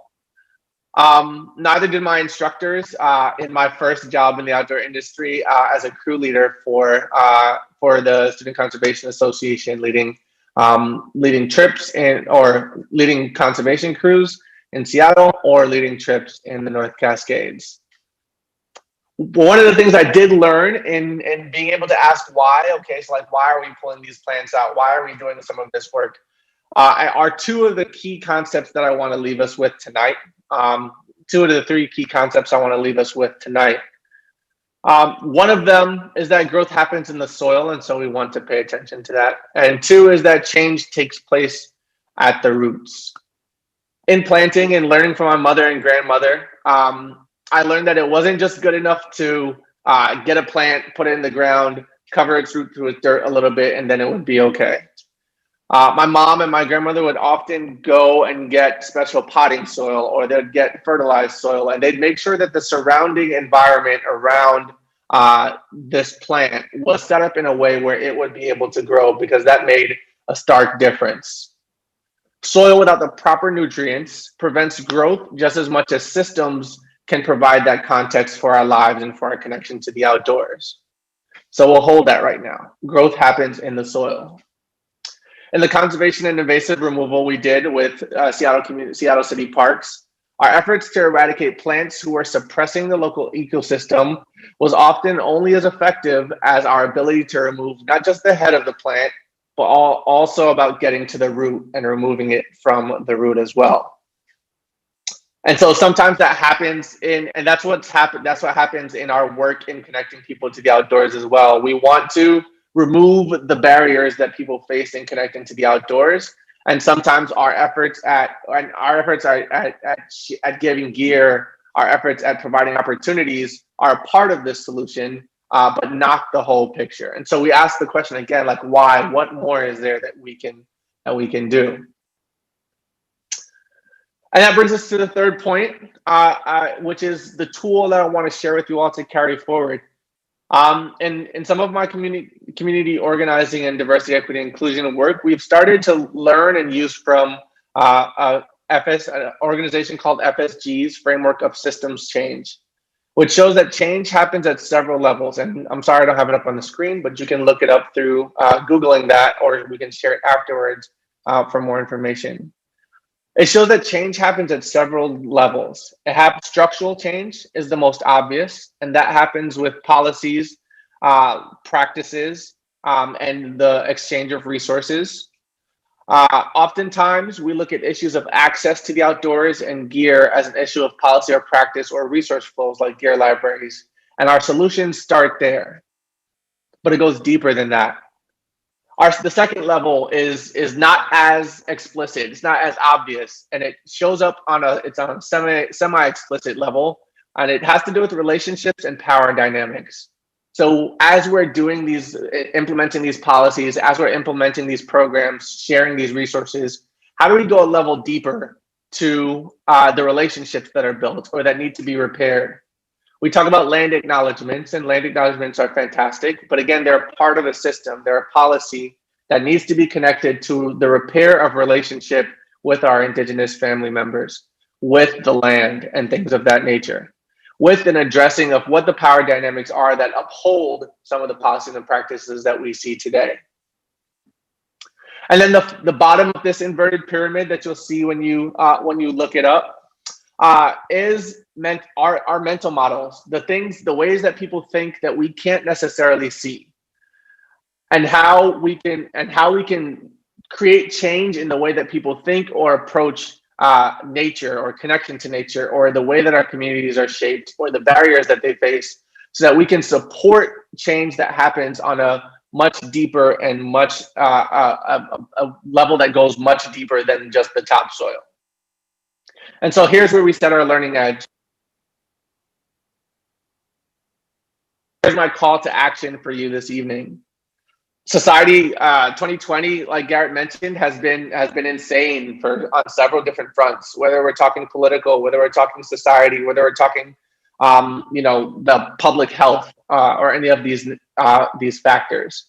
Neither did my instructors in my first job in the outdoor industry as a crew leader for the Student Conservation Association, leading trips or leading conservation crews in Seattle or leading trips in the North Cascades. One of the things I did learn in being able to ask why, okay, so like, why are we pulling these plants out? Why are we doing some of this work? Are two of the key concepts that I want to leave us with tonight. Two of the three key concepts I want to leave us with tonight. One of them is that growth happens in the soil, and so we want to pay attention to that. And two is that change takes place at the roots. In planting and learning from my mother and grandmother, I learned that it wasn't just good enough to get a plant, put it in the ground, cover its root with dirt a little bit, and then it would be okay. My mom and my grandmother would often go and get special potting soil, or they'd get fertilized soil, and they'd make sure that the surrounding environment around this plant was set up in a way where it would be able to grow, because that made a stark difference. Soil without the proper nutrients prevents growth just as much as systems can provide that context for our lives and for our connection to the outdoors. So we'll hold that right now. Growth happens in the soil. In the conservation and invasive removal we did with Seattle City Parks, our efforts to eradicate plants who were suppressing the local ecosystem was often only as effective as our ability to remove not just the head of the plant, but also about getting to the root and removing it from the root as well. And so sometimes that happens and that's what happens in our work in connecting people to the outdoors as well. We want to remove the barriers that people face in connecting to the outdoors. And sometimes our efforts at giving gear, our efforts at providing opportunities are part of this solution, but not the whole picture. And so we ask the question again, like, why? What more is there that we can do? And that brings us to the third point, which is the tool that I want to share with you all to carry forward. In some of my community organizing and diversity, equity, inclusion work, we've started to learn and use from an organization called FSG's Framework of Systems Change, which shows that change happens at several levels. And I'm sorry I don't have it up on the screen, but you can look it up through Googling that, or we can share it afterwards for more information. It shows that change happens at several levels. Structural change is the most obvious, and that happens with policies, practices, and the exchange of resources. Oftentimes, we look at issues of access to the outdoors and gear as an issue of policy or practice or resource flows like gear libraries, and our solutions start there. But it goes deeper than that. The second level is not as explicit, it's not as obvious, and it shows up on a semi-explicit level, and it has to do with relationships and power dynamics. So as we're implementing these policies, as we're implementing these programs, sharing these resources, how do we go a level deeper to the relationships that are built or that need to be repaired? We talk about land acknowledgements, and land acknowledgements are fantastic, but again, they're part of a system. They're a policy that needs to be connected to the repair of relationship with our Indigenous family members, with the land and things of that nature, with an addressing of what the power dynamics are that uphold some of the policies and practices that we see today. And then the bottom of this inverted pyramid that you'll see when you look it up, is our mental models, the ways that people think that we can't necessarily see, and how we can create change in the way that people think or approach nature or connection to nature, or the way that our communities are shaped, or the barriers that they face, so that we can support change that happens on a much deeper and much a level that goes much deeper than just the topsoil. And so here's where we set our learning edge. Here's my call to action for you this evening. Society 2020, like Garrett mentioned, has been insane on several different fronts. Whether we're talking political, whether we're talking society, whether we're talking, the public health or any of these factors,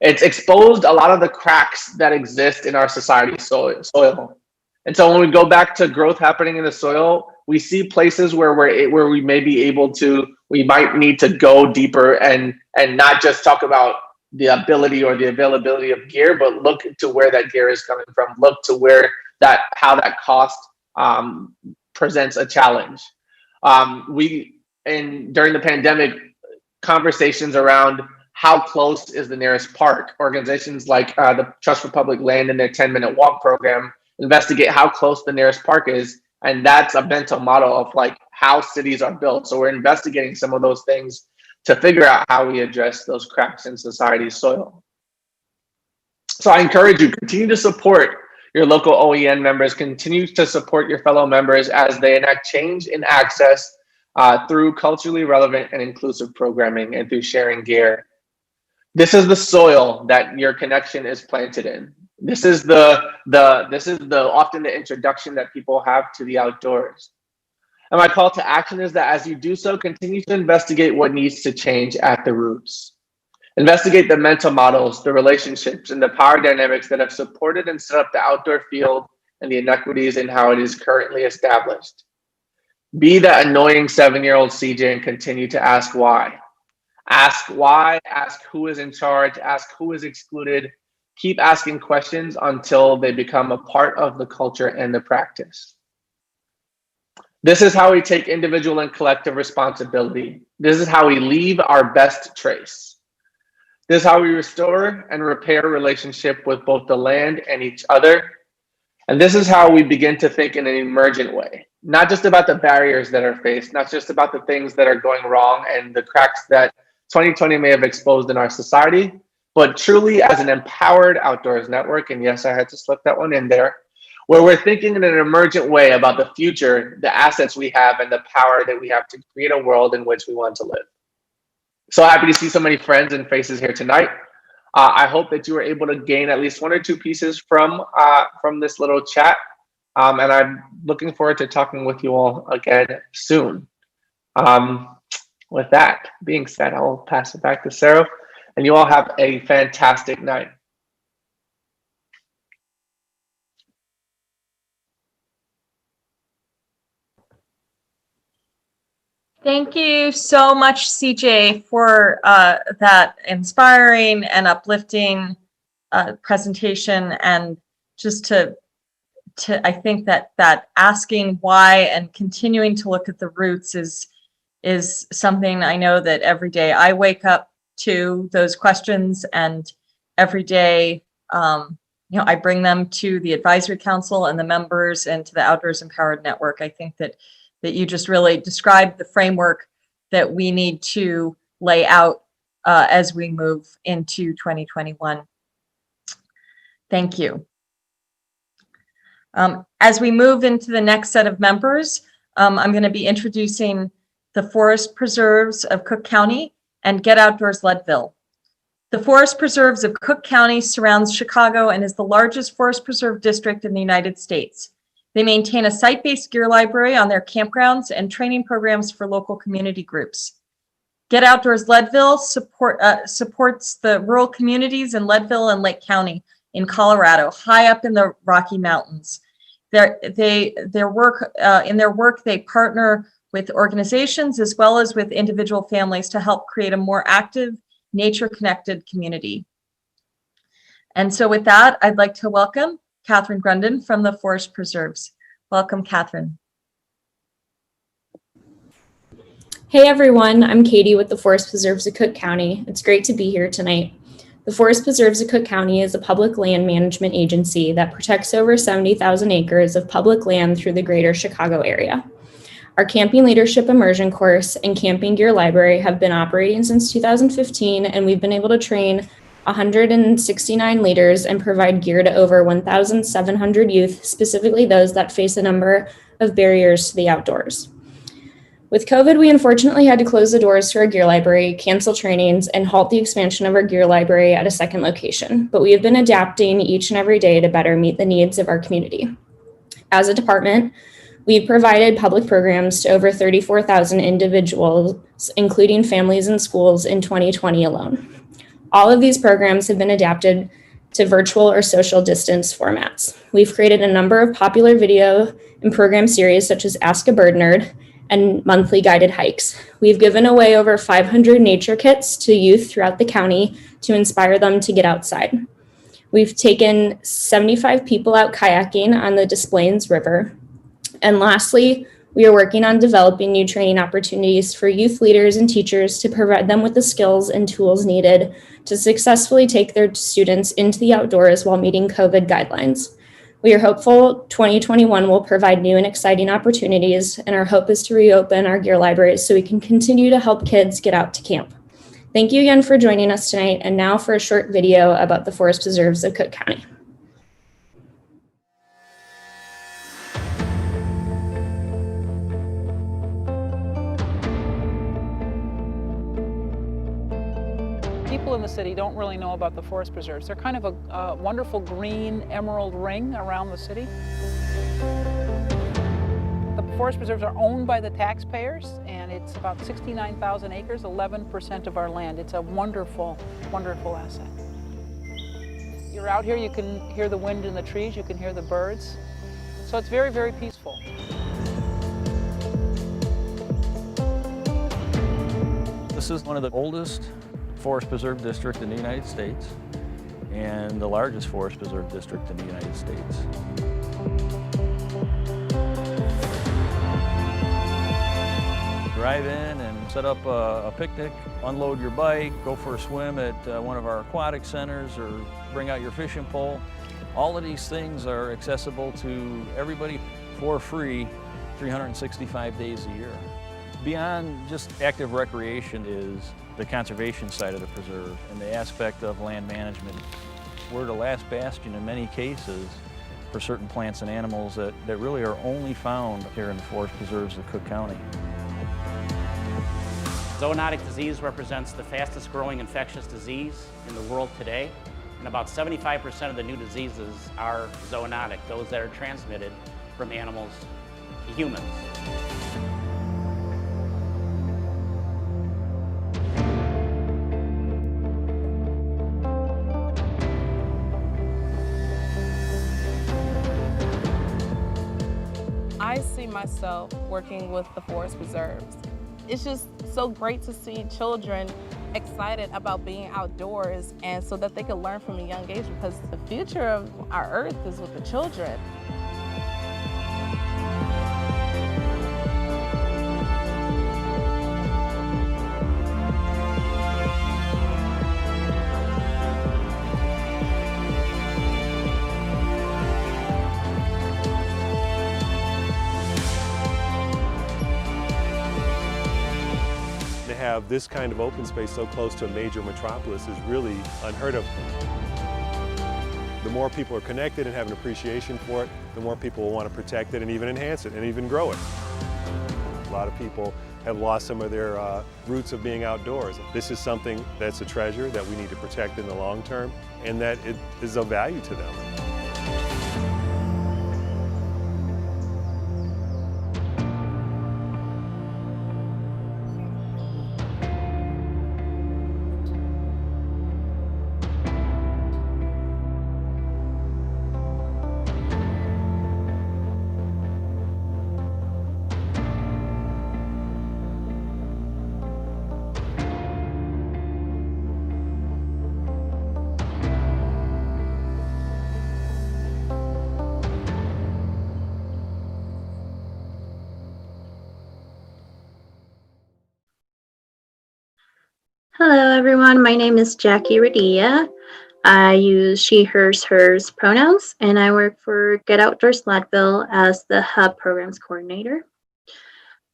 it's exposed a lot of the cracks that exist in our society soil. And so when we go back to growth happening in the soil, we see places where we may be able to, we might need to go deeper and not just talk about the ability or the availability of gear, but look to where that gear is coming from. Look to how that cost presents a challenge. During the pandemic, conversations around how close is the nearest park. Organizations like the Trust for Public Land and their 10-minute walk program investigate how close the nearest park is. And that's a mental model of like how cities are built. So we're investigating some of those things to figure out how we address those cracks in society's soil. So I encourage you, continue to support your local OEN members, continue to support your fellow members as they enact change in access through culturally relevant and inclusive programming and through sharing gear. This is the soil that your connection is planted in. This is often the introduction that people have to the outdoors. And my call to action is that as you do so, continue to investigate what needs to change at the roots. Investigate the mental models, the relationships, and the power dynamics that have supported and set up the outdoor field and the inequities in how it is currently established. Be that annoying 7-year-old CJ and continue to ask why. Ask why, ask who is in charge, ask who is excluded. Keep asking questions until they become a part of the culture and the practice. This is how we take individual and collective responsibility. This is how we leave our best trace. This is how we restore and repair relationship with both the land and each other. And this is how we begin to think in an emergent way, not just about the barriers that are faced, not just about the things that are going wrong and the cracks that 2020 may have exposed in our society, but truly as an empowered outdoors network. And yes, I had to slip that one in there, where we're thinking in an emergent way about the future, the assets we have, and the power that we have to create a world in which we want to live. So happy to see so many friends and faces here tonight. I hope that you were able to gain at least 1 or 2 pieces from this little chat. And I'm looking forward to talking with you all again soon. With that being said, I'll pass it back to Sarah, and you all have a fantastic night. Thank you so much, CJ, for that inspiring and uplifting presentation. And just to I think that asking why and continuing to look at the roots is something I know that every day I wake up to those questions, and every day I bring them to the advisory council and the members and to the Outdoors Empowered Network. I think that you just really described the framework that we need to lay out as we move into 2021. Thank you. As we move into the next set of members, I'm going to be introducing the Forest Preserves of Cook County and Get Outdoors Leadville. The Forest Preserves of Cook County surrounds Chicago and is the largest forest preserve district in the United States. They maintain a site-based gear library on their campgrounds and training programs for local community groups. Get Outdoors Leadville supports the rural communities in Leadville and Lake County in Colorado, high up in the Rocky Mountains. In their work, they partner with organizations as well as with individual families to help create a more active, nature-connected community. And so with that, I'd like to welcome Catherine Grundon from the Forest Preserves. Welcome, Catherine. Hey everyone, I'm Katie with the Forest Preserves of Cook County. It's great to be here tonight. The Forest Preserves of Cook County is a public land management agency that protects over 70,000 acres of public land through the greater Chicago area. Our Camping Leadership Immersion course and Camping Gear Library have been operating since 2015, and we've been able to train 169 leaders and provide gear to over 1,700 youth, specifically those that face a number of barriers to the outdoors. With COVID, we unfortunately had to close the doors to our gear library, cancel trainings, and halt the expansion of our gear library at a second location, but we have been adapting each and every day to better meet the needs of our community. As a department, we've provided public programs to over 34,000 individuals, including families and schools, in 2020 alone. All of these programs have been adapted to virtual or social distance formats. We've created a number of popular video and program series such as Ask a Bird Nerd and monthly guided hikes. We've given away over 500 nature kits to youth throughout the county to inspire them to get outside. We've taken 75 people out kayaking on the Des Plaines River. And lastly, we are working on developing new training opportunities for youth leaders and teachers to provide them with the skills and tools needed to successfully take their students into the outdoors while meeting COVID guidelines. We are hopeful 2021 will provide new and exciting opportunities, and our hope is to reopen our gear libraries so we can continue to help kids get out to camp. Thank you again for joining us tonight, and now for a short video about the Forest Preserves of Cook County. People in the city don't really know about the forest preserves. They're kind of a wonderful green emerald ring around the city. The forest preserves are owned by the taxpayers, and it's about 69,000 acres, 11% of our land. It's a wonderful, wonderful asset. You're out here, you can hear the wind in the trees, you can hear the birds. So it's very, very peaceful. This is one of the oldest forest preserve district in the United States and the largest forest preserve district in the United States. Drive in and set up a picnic, unload your bike, go for a swim at one of our aquatic centers, or bring out your fishing pole. All of these things are accessible to everybody for free 365 days a year. Beyond just active recreation is the conservation side of the preserve and the aspect of land management. We're the last bastion in many cases for certain plants and animals that really are only found here in the forest preserves of Cook County. Zoonotic disease represents the fastest growing infectious disease in the world today, and about 75% of the new diseases are zoonotic, those that are transmitted from animals to humans. I see myself working with the forest preserves. It's just so great to see children excited about being outdoors, and so that they can learn from a young age, because the future of our earth is with the children. To have this kind of open space so close to a major metropolis is really unheard of. The more people are connected and have an appreciation for it, the more people will want to protect it and even enhance it and even grow it. A lot of people have lost some of their roots of being outdoors. This is something that's a treasure that we need to protect in the long term, and that it is of value to them. Hello, everyone. My name is Jackie Radia. I use she, hers, hers pronouns, and I work for Get Outdoors Leadville as the Hub Programs Coordinator.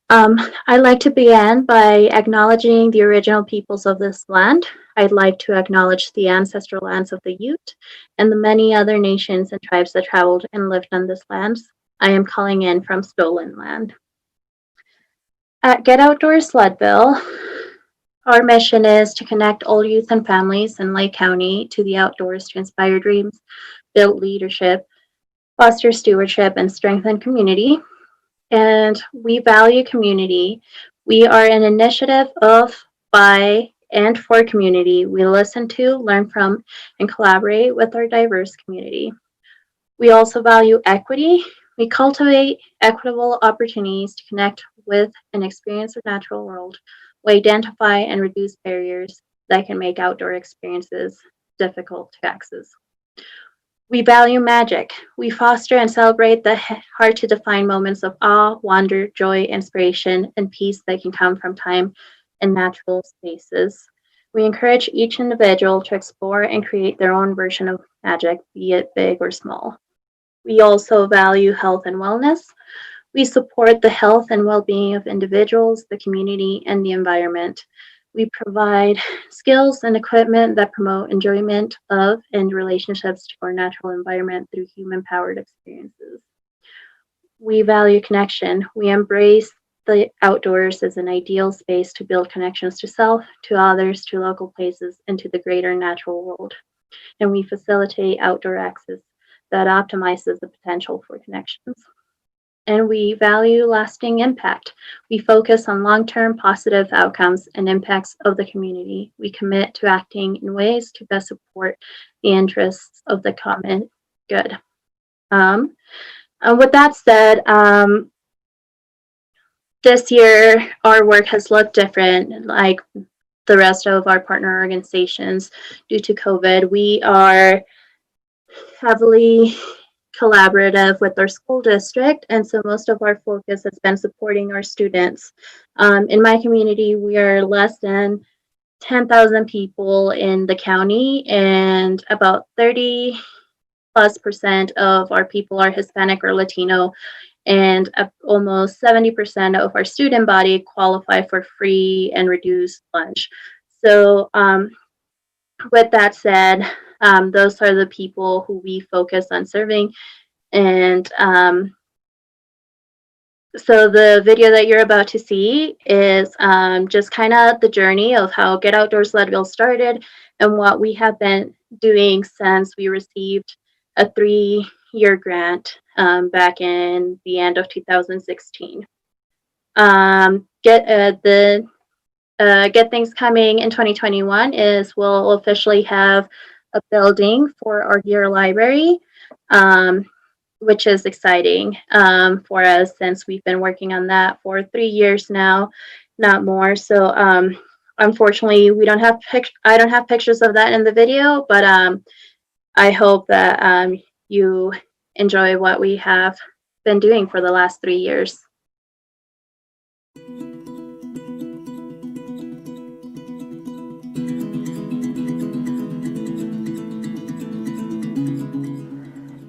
I'd like to begin by acknowledging the original peoples of this land. I'd like to acknowledge the ancestral lands of the Ute and the many other nations and tribes that traveled and lived on this land. I am calling in from stolen land. At Get Outdoors Leadville, our mission is to connect all youth and families in Lake County to the outdoors to inspire dreams, build leadership, foster stewardship, and strengthen community. And we value community. We are an initiative of, by, and for community. We listen to, learn from, and collaborate with our diverse community. We also value equity. We cultivate equitable opportunities to connect with and experience the natural world. We identify and reduce barriers that can make outdoor experiences difficult to access. We value magic. We foster and celebrate the hard to define moments of awe, wonder, joy, inspiration, and peace that can come from time and natural spaces. We encourage each individual to explore and create their own version of magic, be it big or small. We also value health and wellness. We support the health and well being of individuals, the community, and the environment. We provide skills and equipment that promote enjoyment of and relationships to our natural environment through human powered experiences. We value connection. We embrace the outdoors as an ideal space to build connections to self, to others, to local places, and to the greater natural world. And we facilitate outdoor access that optimizes the potential for connections. And we value lasting impact. We focus on long-term positive outcomes and impacts of the community. We commit to acting in ways to best support the interests of the common good. With that said, this year our work has looked different, like the rest of our partner organizations, due to COVID. We are heavily collaborative with our school district, and so most of our focus has been supporting our students. In my community, we are less than 10,000 people in the county, and about 30+% of our people are Hispanic or Latino, and almost 70% of our student body qualify for free and reduced lunch. So with that said, those are the people who we focus on serving. And so the video that you're about to see is just kind of the journey of how Get Outdoors Leadville started and what we have been doing since we received a 3-year grant back in the end of 2016. Get things coming in 2021 is we'll officially have a building for our gear library, which is exciting for us since we've been working on that for 3 years now, not more. So unfortunately, I don't have pictures of that in the video, but I hope that you enjoy what we have been doing for the last 3 years.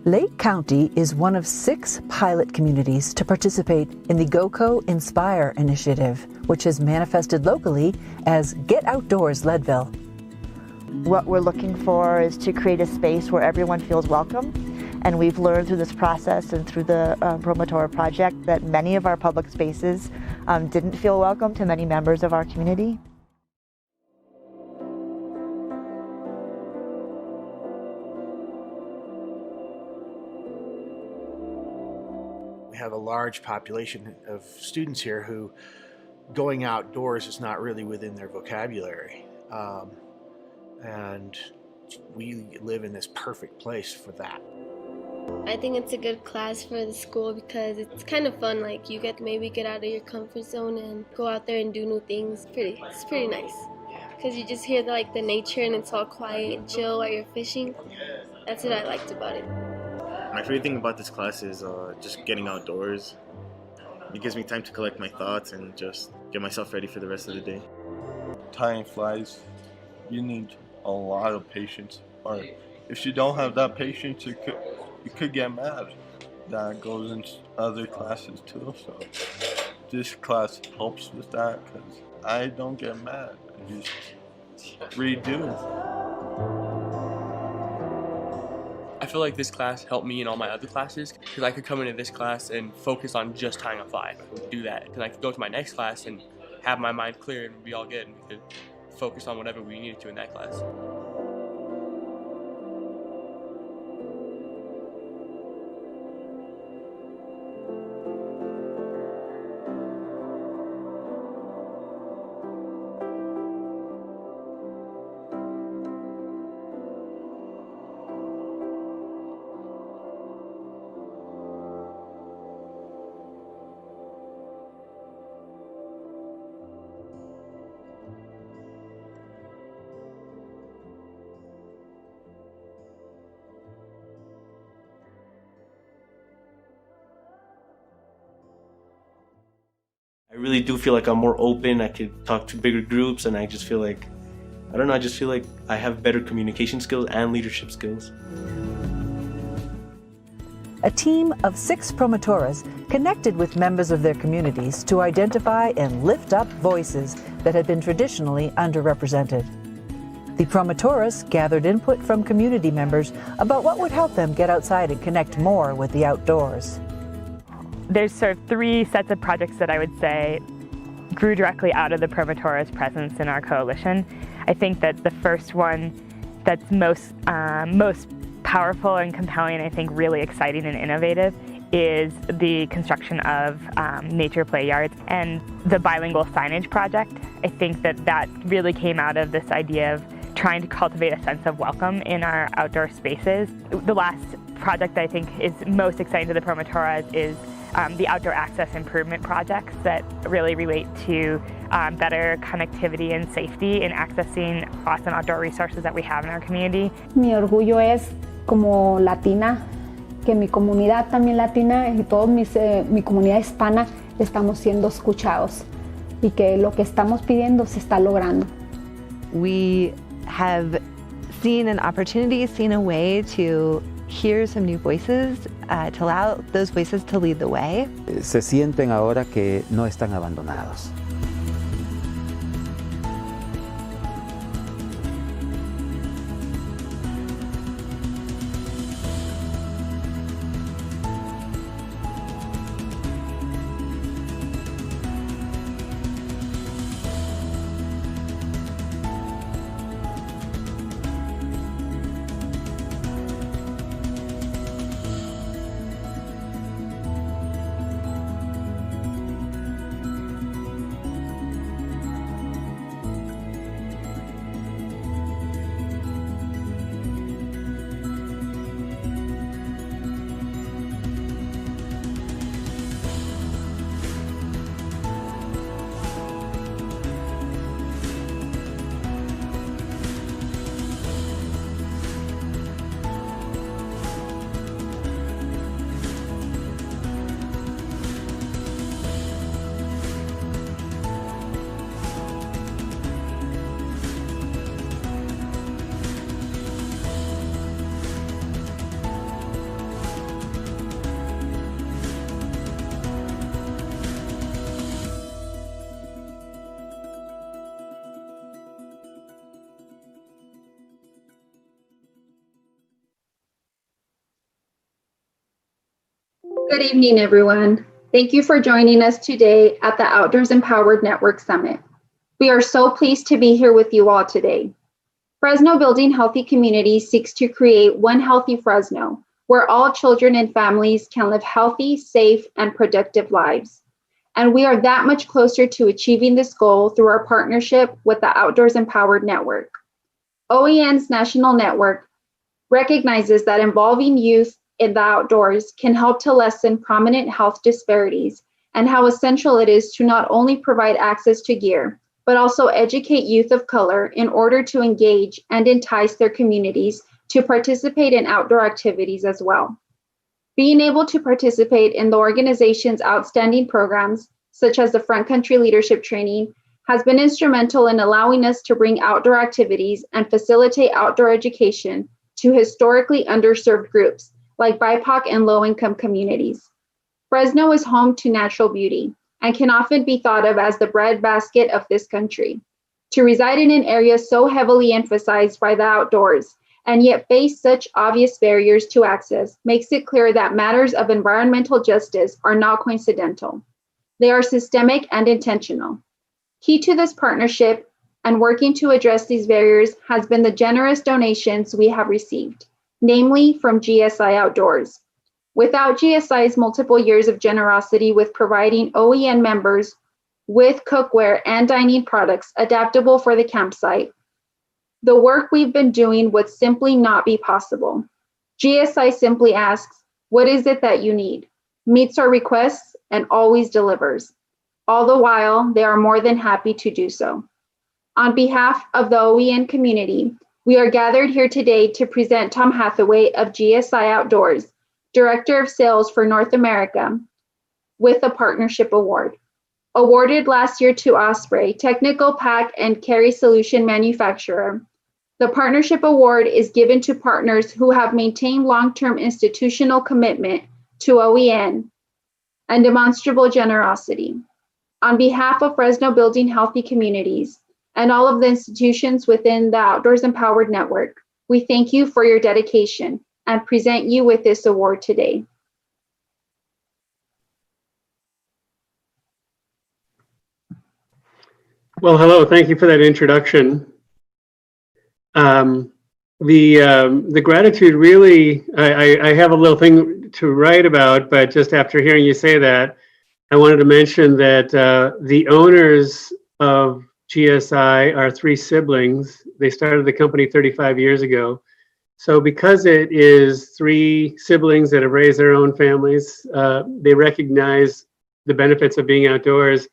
Lake County is one of 6 pilot communities to participate in the GoCo Inspire initiative, which is manifested locally as Get Outdoors Leadville. What we're looking for is to create a space where everyone feels welcome. And we've learned through this process and through the Promotora project that many of our public spaces didn't feel welcome to many members of our community. We have a large population of students here who going outdoors is not really within their vocabulary. And we live in this perfect place for that. I think it's a good class for the school because it's kind of fun. Like you get maybe get out of your comfort zone and go out there and do new things. It's pretty nice because you just hear the nature and it's all quiet and chill while you're fishing. That's what I liked about it. My favorite thing about this class is just getting outdoors. It gives me time to collect my thoughts and just get myself ready for the rest of the day. Time flies. You need a lot of patience. Or if you don't have that patience, you could get mad. That goes into other classes too. So this class helps with that because I don't get mad. I just redo. I feel like this class helped me in all my other classes because I could come into this class and focus on just tying a fly. I could do that. And I could go to my next class and have my mind clear and be all good and we could focus on whatever we needed to in that class. I really do feel like I'm more open. I could talk to bigger groups, and I just feel like, I don't know, I just feel like I have better communication skills and leadership skills. A team of 6 promotoras connected with members of their communities to identify and lift up voices that had been traditionally underrepresented. The promotoras gathered input from community members about what would help them get outside and connect more with the outdoors. There's sort of 3 sets of projects that I would say grew directly out of the promotora's presence in our coalition. I think that the first one that's most powerful and compelling, I think really exciting and innovative, is the construction of nature play yards and the bilingual signage project. I think that really came out of this idea of trying to cultivate a sense of welcome in our outdoor spaces. The last project I think is most exciting to the promotoras is the outdoor access improvement projects that really relate to better connectivity and safety in accessing awesome outdoor resources that we have in our community. Mi orgullo es como latina, que mi comunidad también latina y toda mi comunidad hispana estamos siendo escuchados y que lo que estamos pidiendo se está logrando. We have seen an opportunity, seen a way to hear some new voices, to allow those voices to lead the way. Se sienten ahora que no están abandonados. Good evening, everyone. Thank you for joining us today at the Outdoors Empowered Network Summit. We are so pleased to be here with you all today. Fresno Building Healthy Communities seeks to create one healthy Fresno, where all children and families can live healthy, safe, and productive lives. And we are that much closer to achieving this goal through our partnership with the Outdoors Empowered Network. OEN's national network recognizes that involving youth in the outdoors can help to lessen prominent health disparities and how essential it is to not only provide access to gear, but also educate youth of color in order to engage and entice their communities to participate in outdoor activities as well. Being able to participate in the organization's outstanding programs, such as the Front Country Leadership Training, has been instrumental in allowing us to bring outdoor activities and facilitate outdoor education to historically underserved groups like BIPOC and low-income communities. Fresno is home to natural beauty and can often be thought of as the breadbasket of this country. To reside in an area so heavily emphasized by the outdoors and yet face such obvious barriers to access makes it clear that matters of environmental justice are not coincidental. They are systemic and intentional. Key to this partnership and working to address these barriers has been the generous donations we have received, namely from GSI Outdoors. Without GSI's multiple years of generosity with providing OEN members with cookware and dining products adaptable for the campsite, the work we've been doing would simply not be possible. GSI simply asks, what is it that you need? Meets our requests and always delivers. All the while, they are more than happy to do so. On behalf of the OEN community, we are gathered here today to present Tom Hathaway of GSI Outdoors, Director of Sales for North America, with a partnership award. awarded last year to Osprey, technical pack and carry solution manufacturer. The partnership award is given to partners who have maintained long-term institutional commitment to OEN and demonstrable generosity. On behalf of Fresno Building Healthy Communities and all of the institutions within the Outdoors Empowered Network, we thank you for your dedication and present you with this award today. Well, hello. Thank you for that introduction. The gratitude really, I have a little thing to write about, but just after hearing you say that, I wanted to mention that the owners of GSI are three siblings. They started the company 35 years ago. So because it is three siblings that have raised their own families, they recognize the benefits of being outdoors.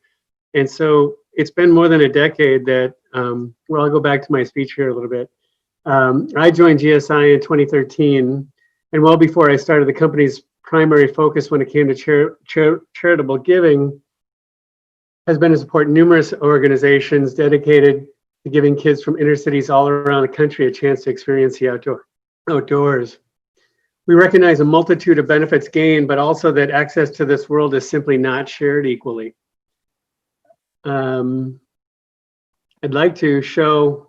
And so it's been more than a decade that, well, I'll go back to my speech here a little bit. I joined GSI in 2013, and well before I started, the company's primary focus when it came to charitable giving has been to support numerous organizations dedicated to giving kids from inner cities all around the country a chance to experience the outdoors. We recognize a multitude of benefits gained, but also that access to this world is simply not shared equally. I'd like to show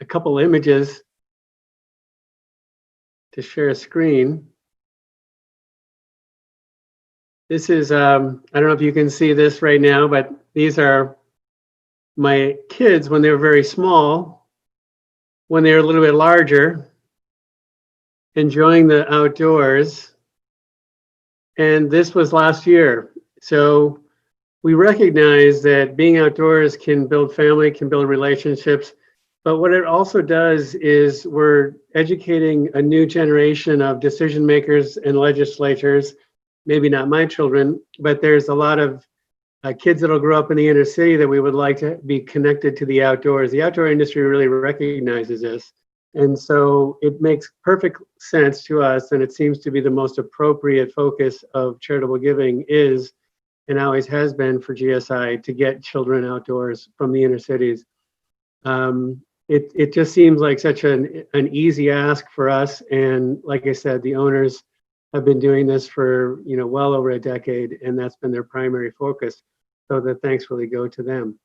a couple images to share a screen. This is, I don't know if you can see this right now, but these are my kids when they were very small, when they were a little bit larger, enjoying the outdoors. And this was last year. So we recognize that being outdoors can build family, can build relationships, but what it also does is we're educating a new generation of decision makers and legislators, maybe not my children, but there's a lot of kids that'll grow up in the inner city that we would like to be connected to the outdoors. The outdoor industry really recognizes this. And so it makes perfect sense to us, and it seems to be the most appropriate focus of charitable giving is, and always has been for GSI, to get children outdoors from the inner cities. It just seems like such an easy ask for us. And like I said, the owners have been doing this for well over a decade, and that's been their primary focus. So the thanks really go to them.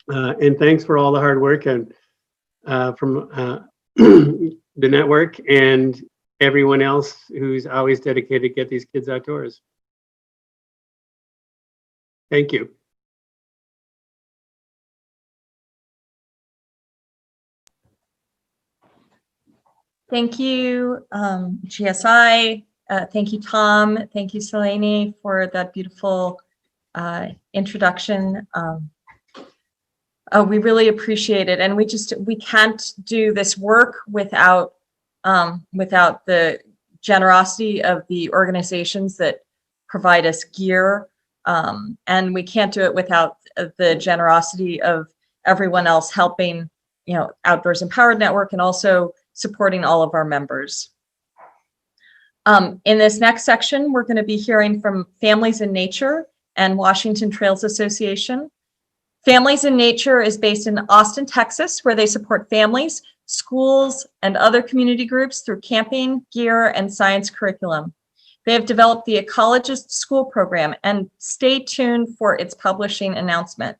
And thanks for all the hard work and from the network and everyone else who's always dedicated to get these kids outdoors. Thank you. Thank you, GSI. Thank you, Tom. Thank you, Selene, for that beautiful introduction. We really appreciate it, and we can't do this work without the generosity of the organizations that provide us gear, and we can't do it without the generosity of everyone else helping, Outdoors Empowered Network, and also supporting all of our members. In this next section, we're going to be hearing from Families in Nature and Washington Trails Association. Families in Nature is based in Austin, Texas, where they support families, schools, and other community groups through camping, gear, and science curriculum. They have developed the Ecologist School Program, and stay tuned for its publishing announcement.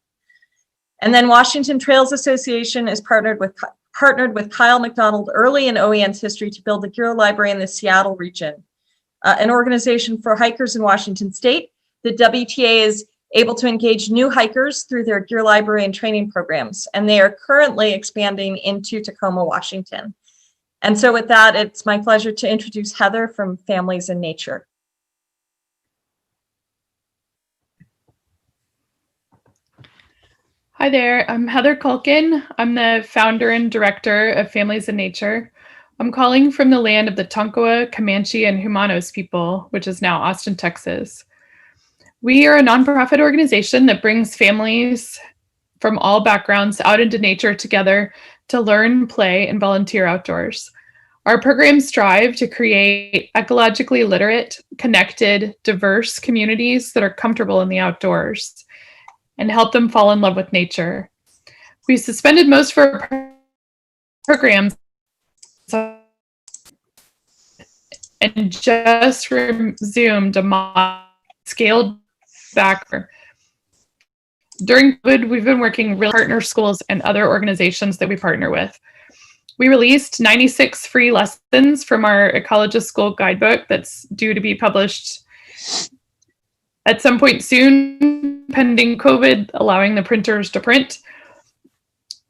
And then Washington Trails Association is partnered with Kyle McDonald early in OEN's history to build the Gear Library in the Seattle region, an organization for hikers in Washington State. The WTA is able to engage new hikers through their Gear Library and training programs, and they are currently expanding into Tacoma, Washington. And so with that, it's my pleasure to introduce Heather from Families in Nature. Hi there, I'm Heather Culkin. I'm the founder and director of Families in Nature. I'm calling from the land of the Tonkawa, Comanche, and Humanos people, which is now Austin, Texas. We are a nonprofit organization that brings families from all backgrounds out into nature together to learn, play, and volunteer outdoors. Our programs strive to create ecologically literate, connected, diverse communities that are comfortable in the outdoors and help them fall in love with nature. We suspended most of our programs and just resumed a scaled back. During COVID, we've been working with partner schools and other organizations that we partner with. We released 96 free lessons from our Ecologist School guidebook that's due to be published at some point soon, pending COVID, allowing the printers to print.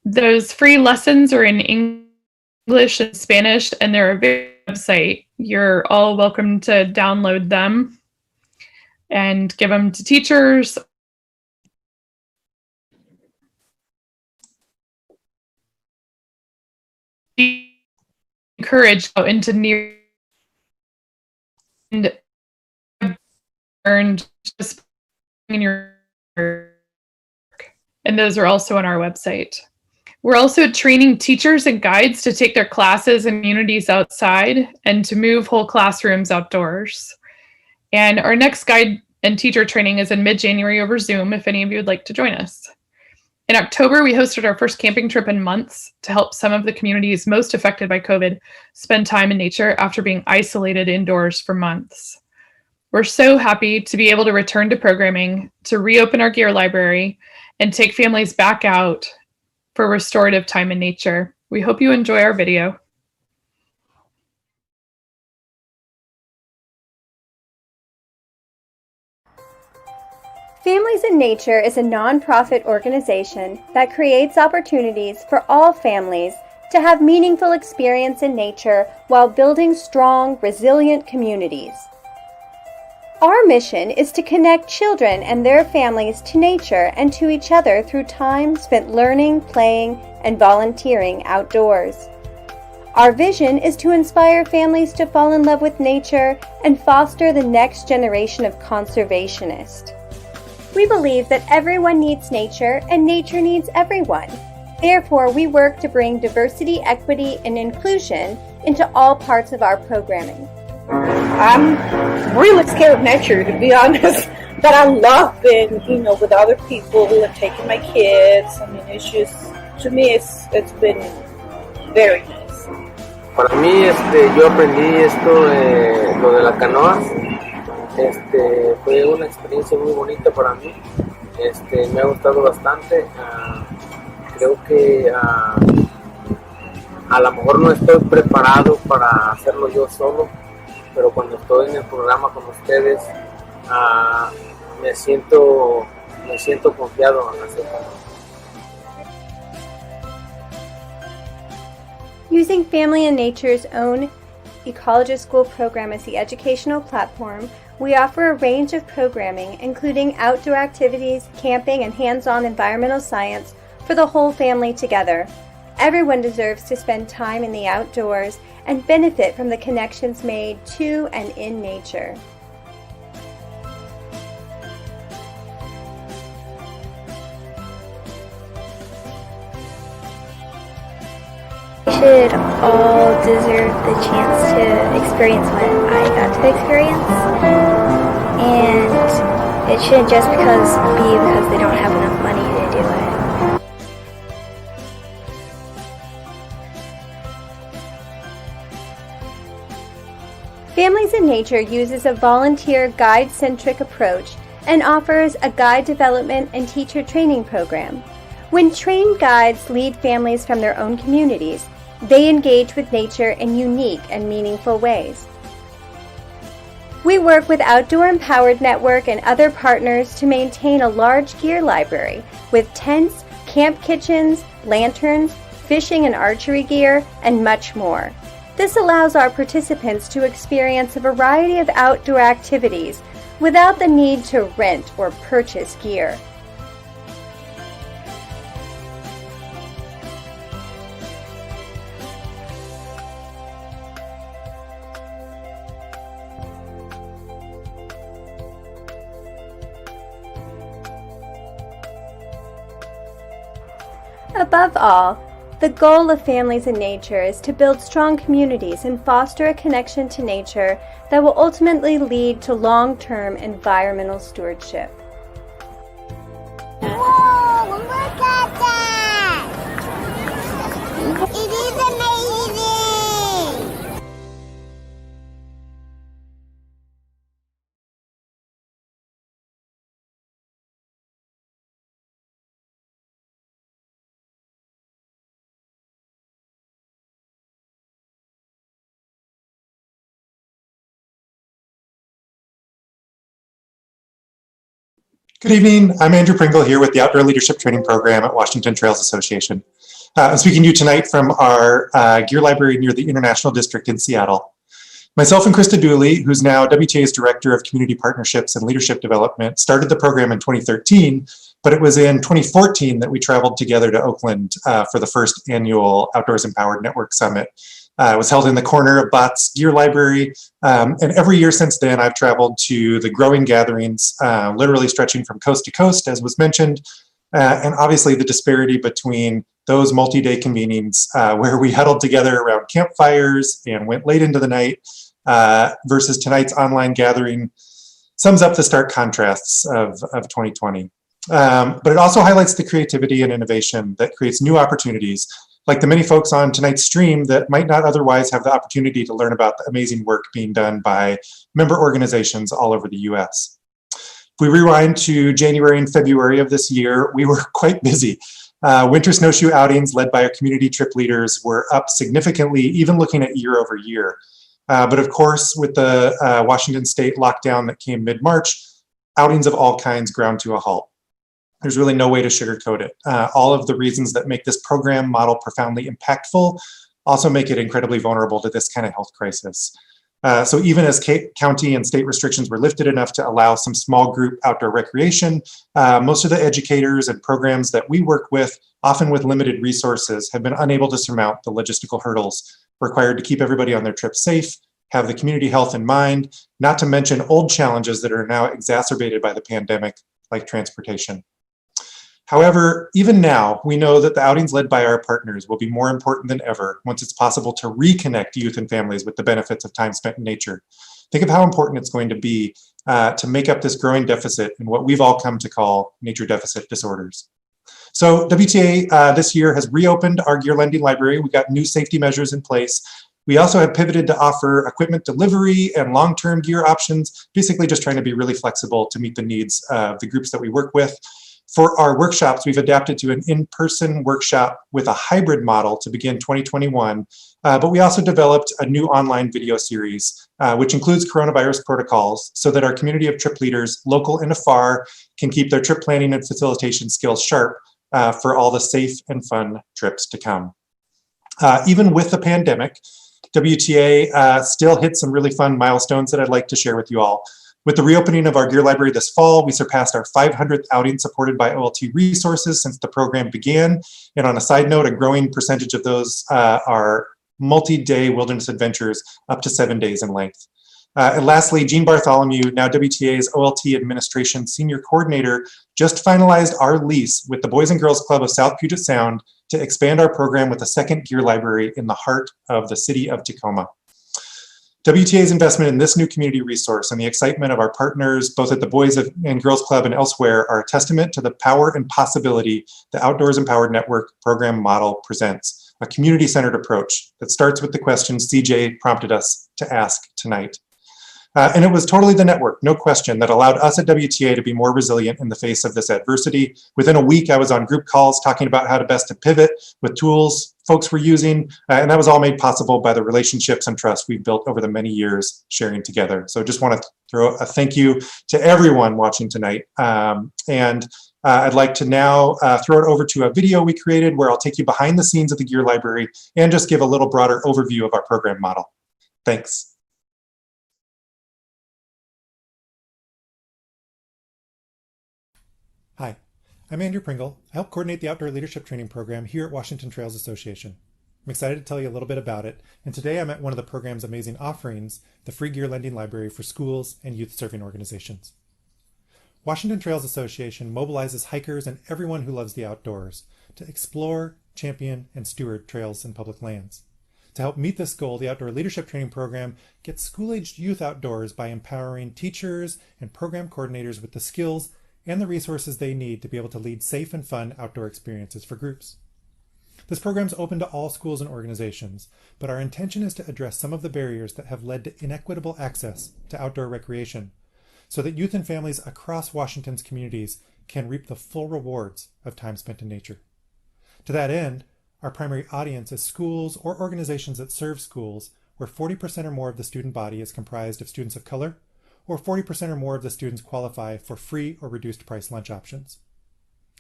Those free lessons are in English and Spanish, and they're available on the website. You're all welcome to download them and give them to teachers. Encourage into near and earned just in your work. And those are also on our website. We're also training teachers and guides to take their classes and communities outside and to move whole classrooms outdoors. And our next guide and teacher training is in mid-January over Zoom, if any of you would like to join us. In October, we hosted our first camping trip in months to help some of the communities most affected by COVID spend time in nature after being isolated indoors for months. We're so happy to be able to return to programming, to reopen our gear library, and take families back out for restorative time in nature. We hope you enjoy our video. Families in Nature is a nonprofit organization that creates opportunities for all families to have meaningful experience in nature while building strong, resilient communities. Our mission is to connect children and their families to nature and to each other through time spent learning, playing, and volunteering outdoors. Our vision is to inspire families to fall in love with nature and foster the next generation of conservationists. We believe that everyone needs nature and nature needs everyone. Therefore, we work to bring diversity, equity, and inclusion into all parts of our programming. I'm really scared of nature, to be honest, but I love being, with other people and taking my kids. I mean, it's just, to me, it's been very nice. Para mí, yo aprendí esto, lo de la canoa. Fue una experiencia muy bonita para mí. Me ha gustado bastante. Creo que a lo mejor no estoy preparado para hacerlo yo solo, pero cuando estoy en el programa con ustedes me siento confiado en hacerlo. Using Family and Nature's own Ecologist School program as the educational platform, we offer a range of programming, including outdoor activities, camping, and hands-on environmental science for the whole family together. Everyone deserves to spend time in the outdoors and benefit from the connections made to and in nature. Should all deserve the chance to experience what I got to experience, and it shouldn't just be because they don't have enough money to do it. Families in Nature uses a volunteer guide-centric approach and offers a guide development and teacher training program. When trained guides lead families from their own communities, they engage with nature in unique and meaningful ways. We work with Outdoor Empowered Network and other partners to maintain a large gear library with tents, camp kitchens, lanterns, fishing and archery gear, and much more. This allows our participants to experience a variety of outdoor activities without the need to rent or purchase gear. Above all, The goal of Families in Nature is to build strong communities and foster a connection to nature that will ultimately lead to long-term environmental stewardship. Whoa, look at that! It is amazing! Good evening. I'm Andrew Pringle here with the Outdoor Leadership Training Program at Washington Trails Association. I'm speaking to you tonight from our gear library near the International District in Seattle. Myself and Krista Dooley, who's now WTA's Director of Community Partnerships and Leadership Development, started the program in 2013, but it was in 2014 that we traveled together to Oakland for the first annual Outdoors Empowered Network Summit. It was held in the corner of Bott's Gear Library, and every year since then I've traveled to the growing gatherings, literally stretching from coast to coast, as was mentioned, and obviously the disparity between those multi-day convenings where we huddled together around campfires and went late into the night versus tonight's online gathering sums up the stark contrasts of 2020. But it also highlights the creativity and innovation that creates new opportunities, like the many folks on tonight's stream that might not otherwise have the opportunity to learn about the amazing work being done by member organizations all over the US. If we rewind to January and February of this year, we were quite busy. Winter snowshoe outings led by our community trip leaders were up significantly, even looking at year over year. But of course, with the Washington state lockdown that came mid-March, outings of all kinds ground to a halt. There's really no way to sugarcoat it. All of the reasons that make this program model profoundly impactful also make it incredibly vulnerable to this kind of health crisis. So even as county and state restrictions were lifted enough to allow some small group outdoor recreation, most of the educators and programs that we work with, often with limited resources, have been unable to surmount the logistical hurdles required to keep everybody on their trip safe, have the community health in mind, not to mention old challenges that are now exacerbated by the pandemic, like transportation. However, even now, we know that the outings led by our partners will be more important than ever once it's possible to reconnect youth and families with the benefits of time spent in nature. Think of how important it's going to be to make up this growing deficit in what we've all come to call nature deficit disorders. So WTA this year has reopened our gear lending library. We got new safety measures in place. We also have pivoted to offer equipment delivery and long-term gear options, basically just trying to be really flexible to meet the needs of the groups that we work with. For our workshops, we've adapted to an in-person workshop with a hybrid model to begin 2021, but we also developed a new online video series, which includes coronavirus protocols so that our community of trip leaders, local and afar, can keep their trip planning and facilitation skills sharp for all the safe and fun trips to come. Even with the pandemic, WTA still hit some really fun milestones that I'd like to share with you all. With the reopening of our gear library this fall, we surpassed our 500th outing supported by OLT resources since the program began. And on a side note, a growing percentage of those are multi-day wilderness adventures up to 7 days in length. And lastly, Jean Bartholomew, now WTA's OLT Administration Senior Coordinator, just finalized our lease with the Boys and Girls Club of South Puget Sound to expand our program with a second gear library in the heart of the city of Tacoma. WTA's investment in this new community resource and the excitement of our partners, both at the Boys and Girls Club and elsewhere, are a testament to the power and possibility the Outdoors Empowered Network program model presents, a community-centered approach that starts with the questions CJ prompted us to ask tonight. And it was totally the network, no question, that allowed us at WTA to be more resilient in the face of this adversity. Within a week, I was on group calls talking about how to best to pivot with tools folks were using, and that was all made possible by the relationships and trust we've built over the many years sharing together. So just want to throw a thank you to everyone watching tonight. I'd like to now throw it over to a video we created where I'll take you behind the scenes of the Gear Library and just give a little broader overview of our program model. Thanks. Hi, I'm Andrew Pringle. I help coordinate the Outdoor Leadership Training Program here at Washington Trails Association. I'm excited to tell you a little bit about it, and today I'm at one of the program's amazing offerings, the free gear lending library for schools and youth serving organizations. Washington Trails Association mobilizes hikers and everyone who loves the outdoors to explore, champion, and steward trails and public lands. To help meet this goal, the Outdoor Leadership Training Program gets school-aged youth outdoors by empowering teachers and program coordinators with the skills and the resources they need to be able to lead safe and fun outdoor experiences for groups. This program is open to all schools and organizations, but our intention is to address some of the barriers that have led to inequitable access to outdoor recreation, so that youth and families across Washington's communities can reap the full rewards of time spent in nature. To that end, our primary audience is schools or organizations that serve schools where 40% or more of the student body is comprised of students of color, or 40% or more of the students qualify for free or reduced price lunch options.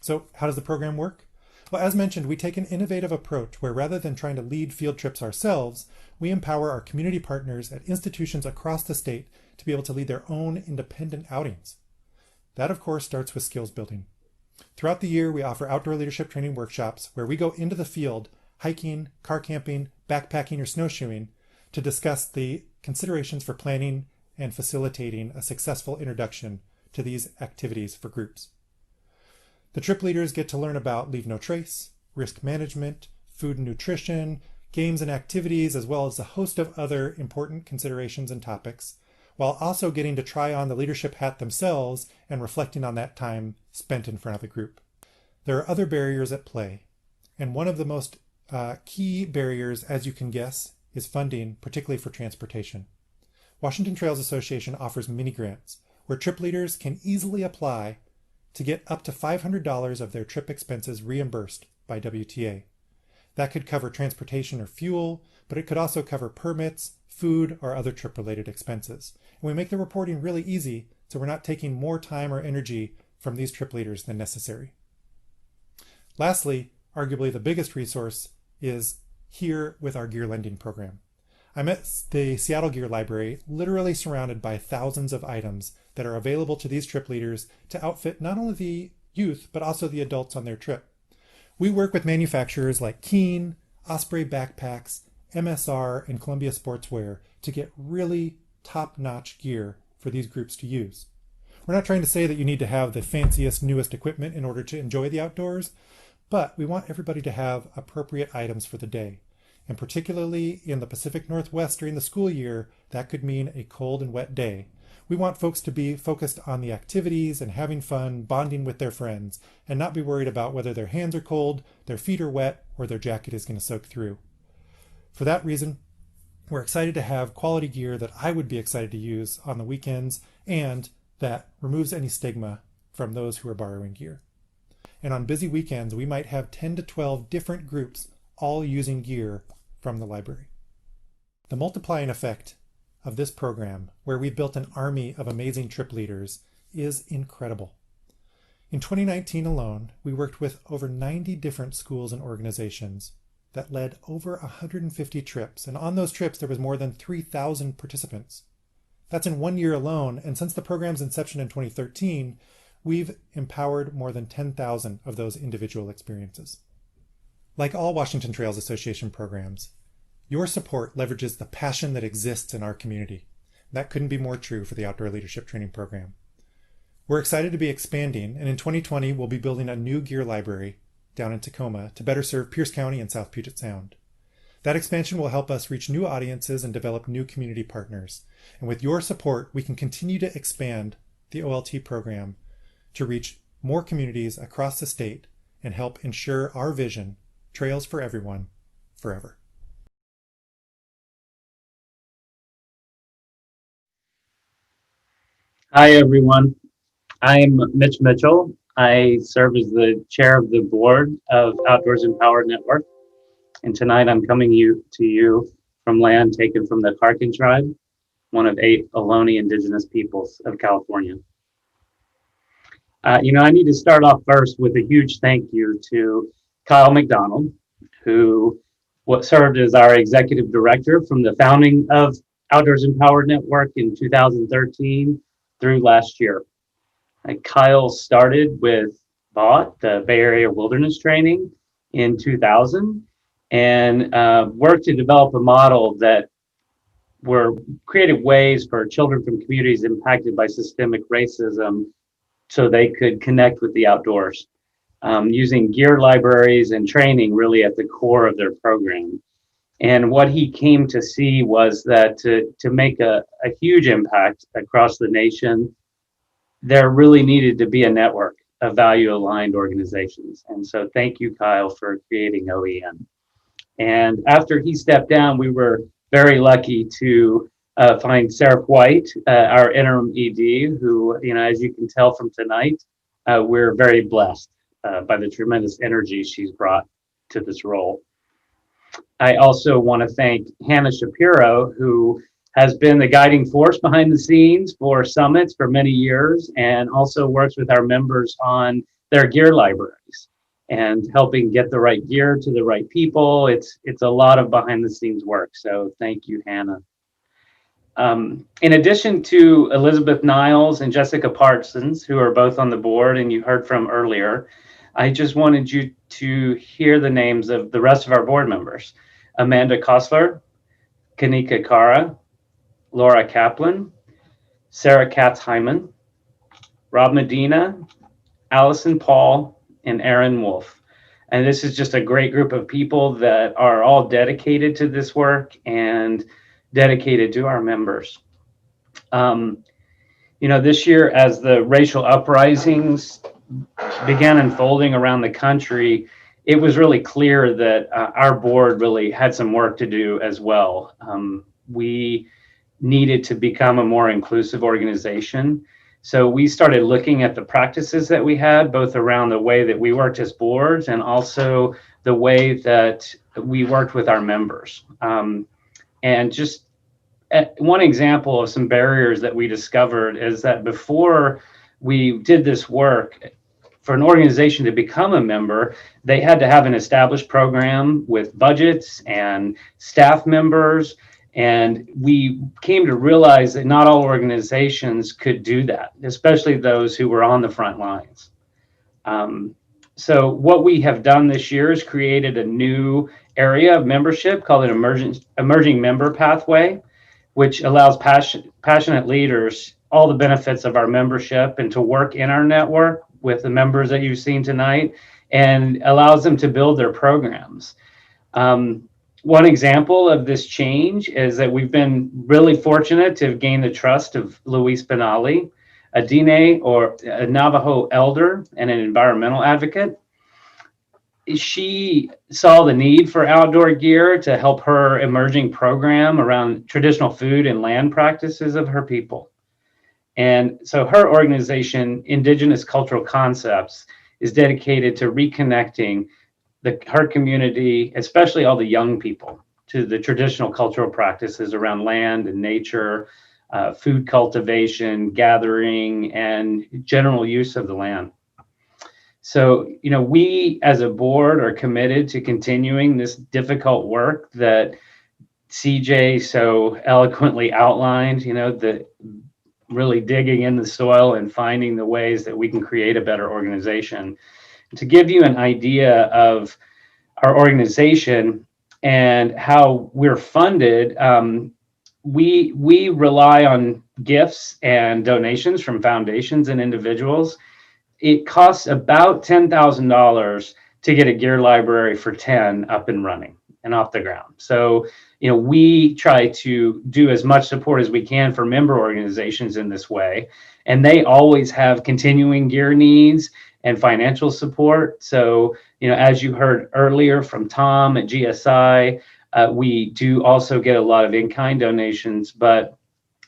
So how does the program work? Well, as mentioned, we take an innovative approach where rather than trying to lead field trips ourselves, we empower our community partners at institutions across the state to be able to lead their own independent outings. That, of course, starts with skills building. Throughout the year, we offer outdoor leadership training workshops where we go into the field, hiking, car camping, backpacking, or snowshoeing to discuss the considerations for planning and facilitating a successful introduction to these activities for groups. The trip leaders get to learn about leave no trace, risk management, food and nutrition, games and activities, as well as a host of other important considerations and topics, while also getting to try on the leadership hat themselves and reflecting on that time spent in front of the group. There are other barriers at play, and one of the most key barriers, as you can guess, is funding, particularly for transportation. Washington Trails Association offers mini grants where trip leaders can easily apply to get up to $500 of their trip expenses reimbursed by WTA. That could cover transportation or fuel, but it could also cover permits, food, or other trip-related expenses. And we make the reporting really easy, so we're not taking more time or energy from these trip leaders than necessary. Lastly, arguably the biggest resource is here with our gear lending program. I'm at the Seattle Gear Library, literally surrounded by thousands of items that are available to these trip leaders to outfit not only the youth, but also the adults on their trip. We work with manufacturers like Keen, Osprey Backpacks, MSR, and Columbia Sportswear to get really top-notch gear for these groups to use. We're not trying to say that you need to have the fanciest, newest equipment in order to enjoy the outdoors, but we want everybody to have appropriate items for the day. And particularly in the Pacific Northwest during the school year, that could mean a cold and wet day. We want folks to be focused on the activities and having fun, bonding with their friends, and not be worried about whether their hands are cold, their feet are wet, or their jacket is going to soak through. For that reason, we're excited to have quality gear that I would be excited to use on the weekends and that removes any stigma from those who are borrowing gear. And on busy weekends, we might have 10 to 12 different groups all using gear from the library. The multiplying effect of this program, where we've built an army of amazing trip leaders, is incredible. In 2019 alone, we worked with over 90 different schools and organizations that led over 150 trips, and on those trips there was more than 3,000 participants. That's in 1 year alone, and since the program's inception in 2013, we've empowered more than 10,000 of those individual experiences. Like all Washington Trails Association programs, your support leverages the passion that exists in our community. That couldn't be more true for the Outdoor Leadership Training Program. We're excited to be expanding, and in 2020 we'll be building a new gear library down in Tacoma to better serve Pierce County and South Puget Sound. That expansion will help us reach new audiences and develop new community partners. And with your support, we can continue to expand the OLT program to reach more communities across the state and help ensure our vision, Trails for Everyone, forever. Hi, everyone. I'm Mitch Mitchell. I serve as the chair of the board of Outdoors Empowered Network. And tonight I'm coming to you from land taken from the Karkin tribe, one of 8 Ohlone indigenous peoples of California. I need to start off first with a huge thank you to Kyle McDonald, who served as our executive director from the founding of Outdoors Empowered Network in 2013 through last year. Kyle started with BOT, the Bay Area Wilderness Training, in 2000, and worked to develop a model that created ways for children from communities impacted by systemic racism so they could connect with the outdoors, using gear libraries and training really at the core of their program. And what he came to see was that to make a huge impact across the nation, there really needed to be a network of value-aligned organizations. And so thank you, Kyle, for creating OEN. And after he stepped down, we were very lucky to find Sarah White, our interim ED, who, as you can tell from tonight, we're very blessed by the tremendous energy she's brought to this role. I also want to thank Hannah Shapiro, who has been the guiding force behind the scenes for summits for many years, and also works with our members on their gear libraries and helping get the right gear to the right people. It's a lot of behind the scenes work. So thank you, Hannah. In addition to Elizabeth Niles and Jessica Parsons, who are both on the board and you heard from earlier, I just wanted you to hear the names of the rest of our board members: Amanda Kostler, Kanika Kara, Laura Kaplan, Sarah Katz-Hyman, Rob Medina, Allison Paul, and Aaron Wolf. And this is just a great group of people that are all dedicated to this work and dedicated to our members. This year, as the racial uprisings began unfolding around the country, it was really clear that our board really had some work to do as well. We needed to become a more inclusive organization. So we started looking at the practices that we had, both around the way that we worked as boards and also the way that we worked with our members. And just one example of some barriers that we discovered is that before we did this work, for an organization to become a member, they had to have an established program with budgets and staff members. And we came to realize that not all organizations could do that, especially those who were on the front lines. So what we have done this year is created a new area of membership called an emerging member pathway, which allows passionate leaders all the benefits of our membership and to work in our network with the members that you've seen tonight, and allows them to build their programs. One example of this change is that we've been really fortunate to have gained the trust of Luis Benali, a Diné or a Navajo elder and an environmental advocate. She saw the need for outdoor gear to help her emerging program around traditional food and land practices of her people. And so her organization, Indigenous Cultural Concepts, is dedicated to reconnecting her community, especially all the young people, to the traditional cultural practices around land and nature, food cultivation, gathering, and general use of the land. So, we as a board are committed to continuing this difficult work that CJ so eloquently outlined, the really digging in the soil and finding the ways that we can create a better organization. To give you an idea of our organization and how we're funded, we rely on gifts and donations from foundations and individuals. It costs about $10,000 to get a gear library for 10 up and running and off the ground. So, we try to do as much support as we can for member organizations in this way. And they always have continuing gear needs and financial support. So, as you heard earlier from Tom at GSI, we do also get a lot of in-kind donations, but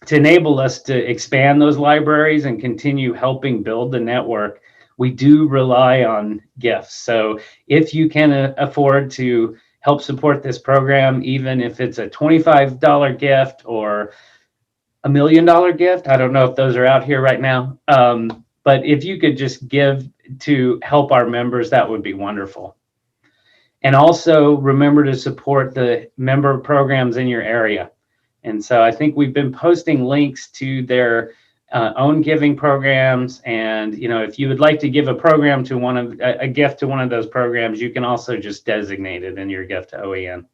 to enable us to expand those libraries and continue helping build the network, we do rely on gifts. So if you can afford to help support this program, even if it's a $25 gift or $1 million gift, I don't know if those are out here right now, but if you could just give to help our members, that would be wonderful. And also remember to support the member programs in your area. And so I think we've been posting links to their own giving programs. And, if you would like to give a program to a gift to one of those programs, you can also just designate it in your gift to OEN.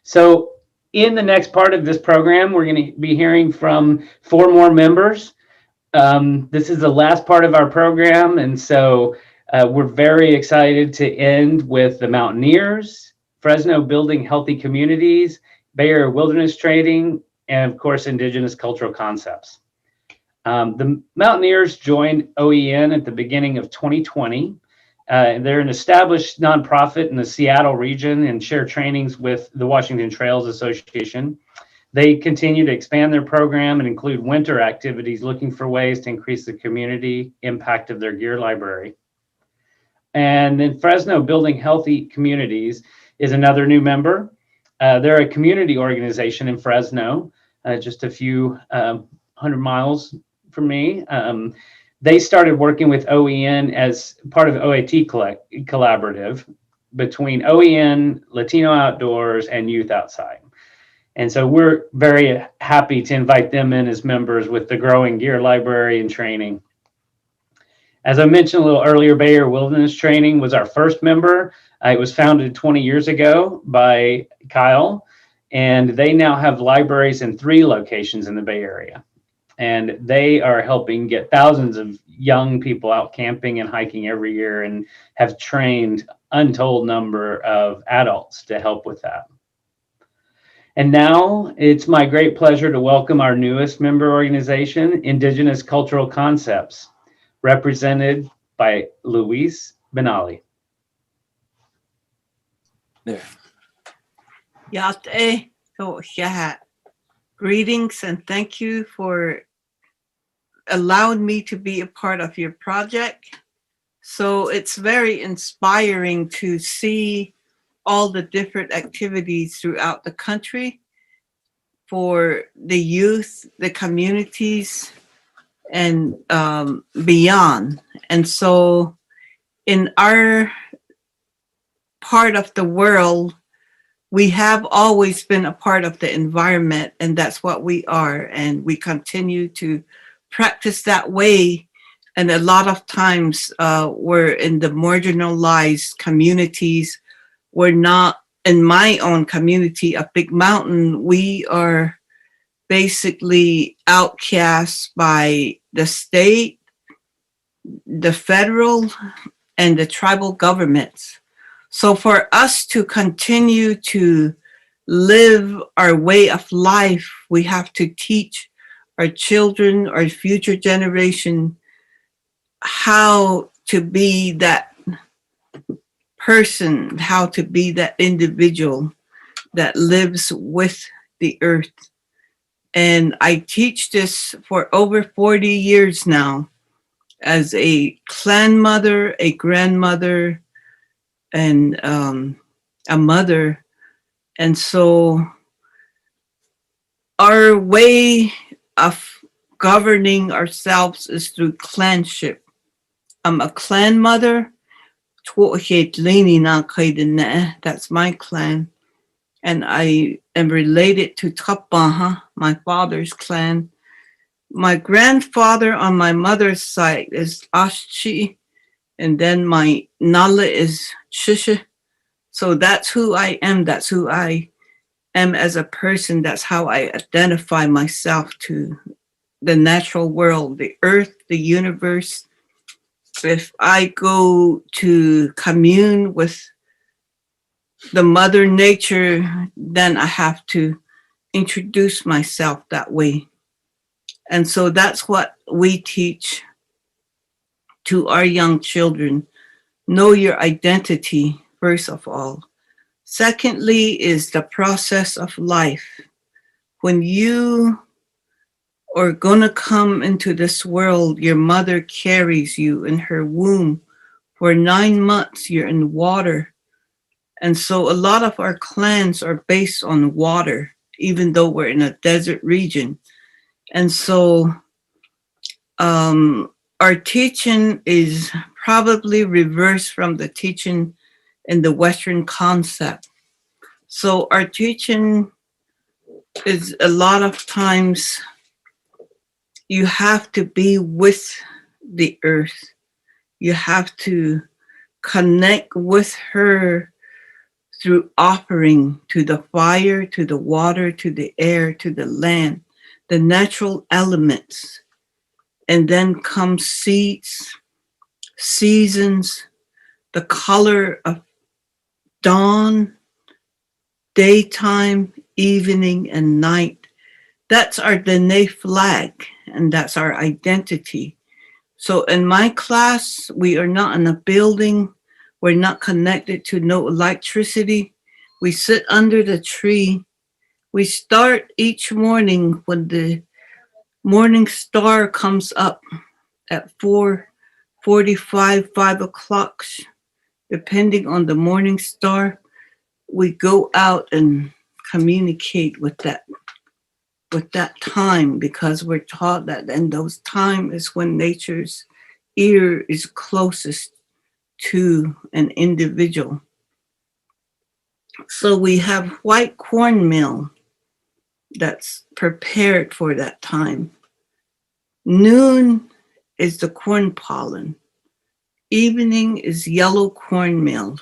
So in the next part of this program, we're going to be hearing from 4 more members This is the last part of our program, and so we're very excited to end with the Mountaineers, Fresno Building Healthy Communities, Bay Area Wilderness Training, and of course, Indigenous Cultural Concepts. The Mountaineers joined OEN at the beginning of 2020. They're an established nonprofit in the Seattle region and share trainings with the Washington Trails Association. They continue to expand their program and include winter activities, looking for ways to increase the community impact of their gear library. And then Fresno Building Healthy Communities is another new member. They're a community organization in Fresno, just a few 100 miles from me. They started working with OEN as part of OAT collaborative between OEN, Latino Outdoors, and Youth Outside. And so we're very happy to invite them in as members with the growing gear library and training. As I mentioned a little earlier, Bay Area Wilderness Training was our first member. It was founded 20 years ago by Kyle, and they now have libraries in 3 locations in the Bay Area. And they are helping get thousands of young people out camping and hiking every year, and have trained untold number of adults to help with that. And now it's my great pleasure to welcome our newest member organization, Indigenous Cultural Concepts, represented by Luis Benali. There. Yate, greetings and thank you for allowing me to be a part of your project. So it's very inspiring to see all the different activities throughout the country for the youth, the communities, and beyond. And so in our part of the world, we have always been a part of the environment, and that's what we are. And we continue to practice that way. And a lot of times we're in the marginalized communities. We're not in my own community of Big Mountain. We are basically outcast by the state, the federal, and the tribal governments. So for us to continue to live our way of life, we have to teach our children, our future generation, how to be that person, how to be that individual that lives with the earth. And I teach this for over 40 years now as a clan mother, a grandmother, and a mother. And so our way of governing ourselves is through clanship. I'm a clan mother. That's my clan. And I am related to Tapaha, my father's clan. My grandfather on my mother's side is Ashchi, and then my Nala is Shisha. So that's who I am. That's who I am as a person. That's how I identify myself to the natural world, the earth, the universe. If I go to commune with the mother nature, then I have to introduce myself that way. And so that's what we teach to our young children. Know your identity, first of all. Secondly is the process of life. When you are gonna come into this world, your mother carries you in her womb. For 9 months, you're in water. And so a lot of our clans are based on water, even though we're in a desert region. And so our teaching is probably reversed from the teaching in the Western concept. So our teaching is a lot of times you have to be with the earth. You have to connect with her through offering to the fire, to the water, to the air, to the land, the natural elements. and then come seeds, seasons, the color of dawn, daytime, evening, and night. That's our Dene flag, and that's our identity. So in my class, we are not in a building. We're not connected to no electricity. We sit under the tree. We start each morning when the morning star comes up at 4:45, 5 o'clock, depending on the morning star. We go out and communicate with that time, because we're taught that in those time is when nature's ear is closest to an individual. So we have white cornmeal that's prepared for that time. Noon is the corn pollen. Evening is yellow cornmeal.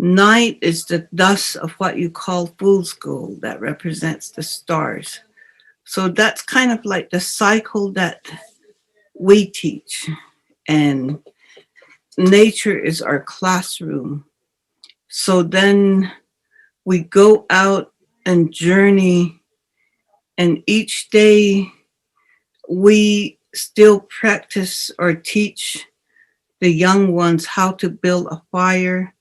Night is the dust of what you call fool's gold that represents the stars. So that's kind of like the cycle that we teach. And nature is our classroom. So then we go out and journey, and each day we still practice or teach the young ones how to build a fire,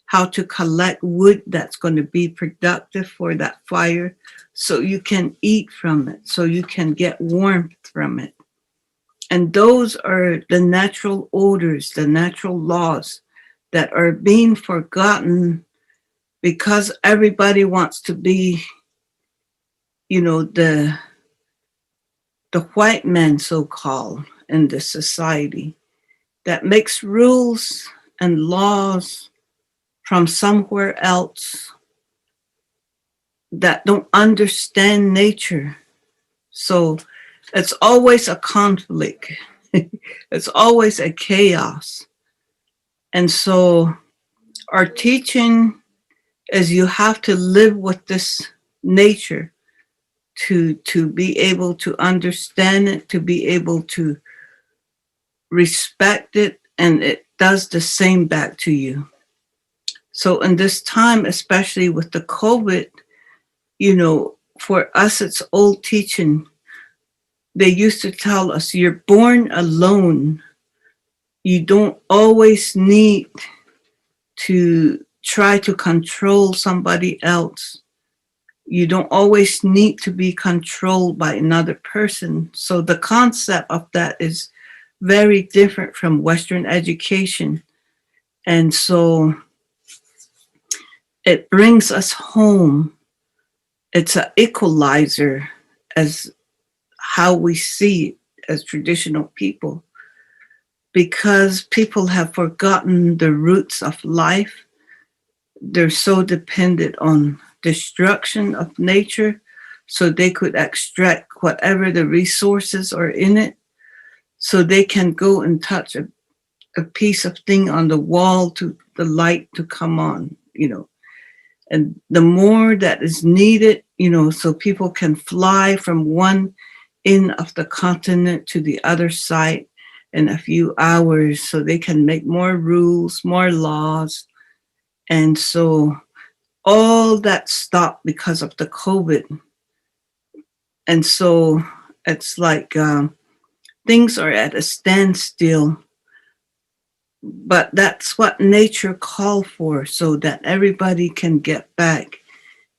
how to collect wood that's going to be productive for that fire, so you can eat from it, so you can get warmth from it. And those are the natural orders, the natural laws that are being forgotten because everybody wants to be, the white man, so-called, in the society that makes rules and laws from somewhere else that don't understand nature. So it's always a conflict. It's always a chaos. And so our teaching is you have to live with this nature to be able to understand it, to be able to respect it, and it does the same back to you. So in this time, especially with the COVID, for us, it's old teaching. They used to tell us, you're born alone. You don't always need to try to control somebody else. You don't always need to be controlled by another person. So the concept of that is very different from Western education. And so it brings us home. It's an equalizer as how we see it as traditional people, because people have forgotten the roots of life. They're so dependent on destruction of nature so they could extract whatever the resources are in it, so they can go and touch a piece of thing on the wall to the light to come on, and the more that is needed, so people can fly from one end of the continent to the other side in a few hours, so they can make more rules, more laws. And so all that stopped because of the COVID. And so it's like things are at a standstill, but that's what nature called for, so that everybody can get back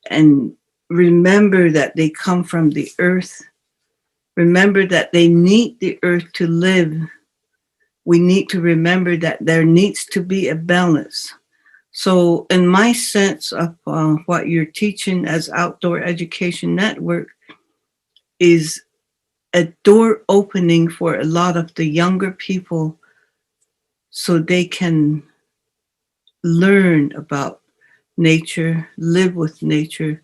and remember that they come from the earth. Remember that they need the earth to live. We need to remember that there needs to be a balance. So in my sense of what you're teaching as Outdoor Education Network is a door opening for a lot of the younger people so they can learn about nature, live with nature,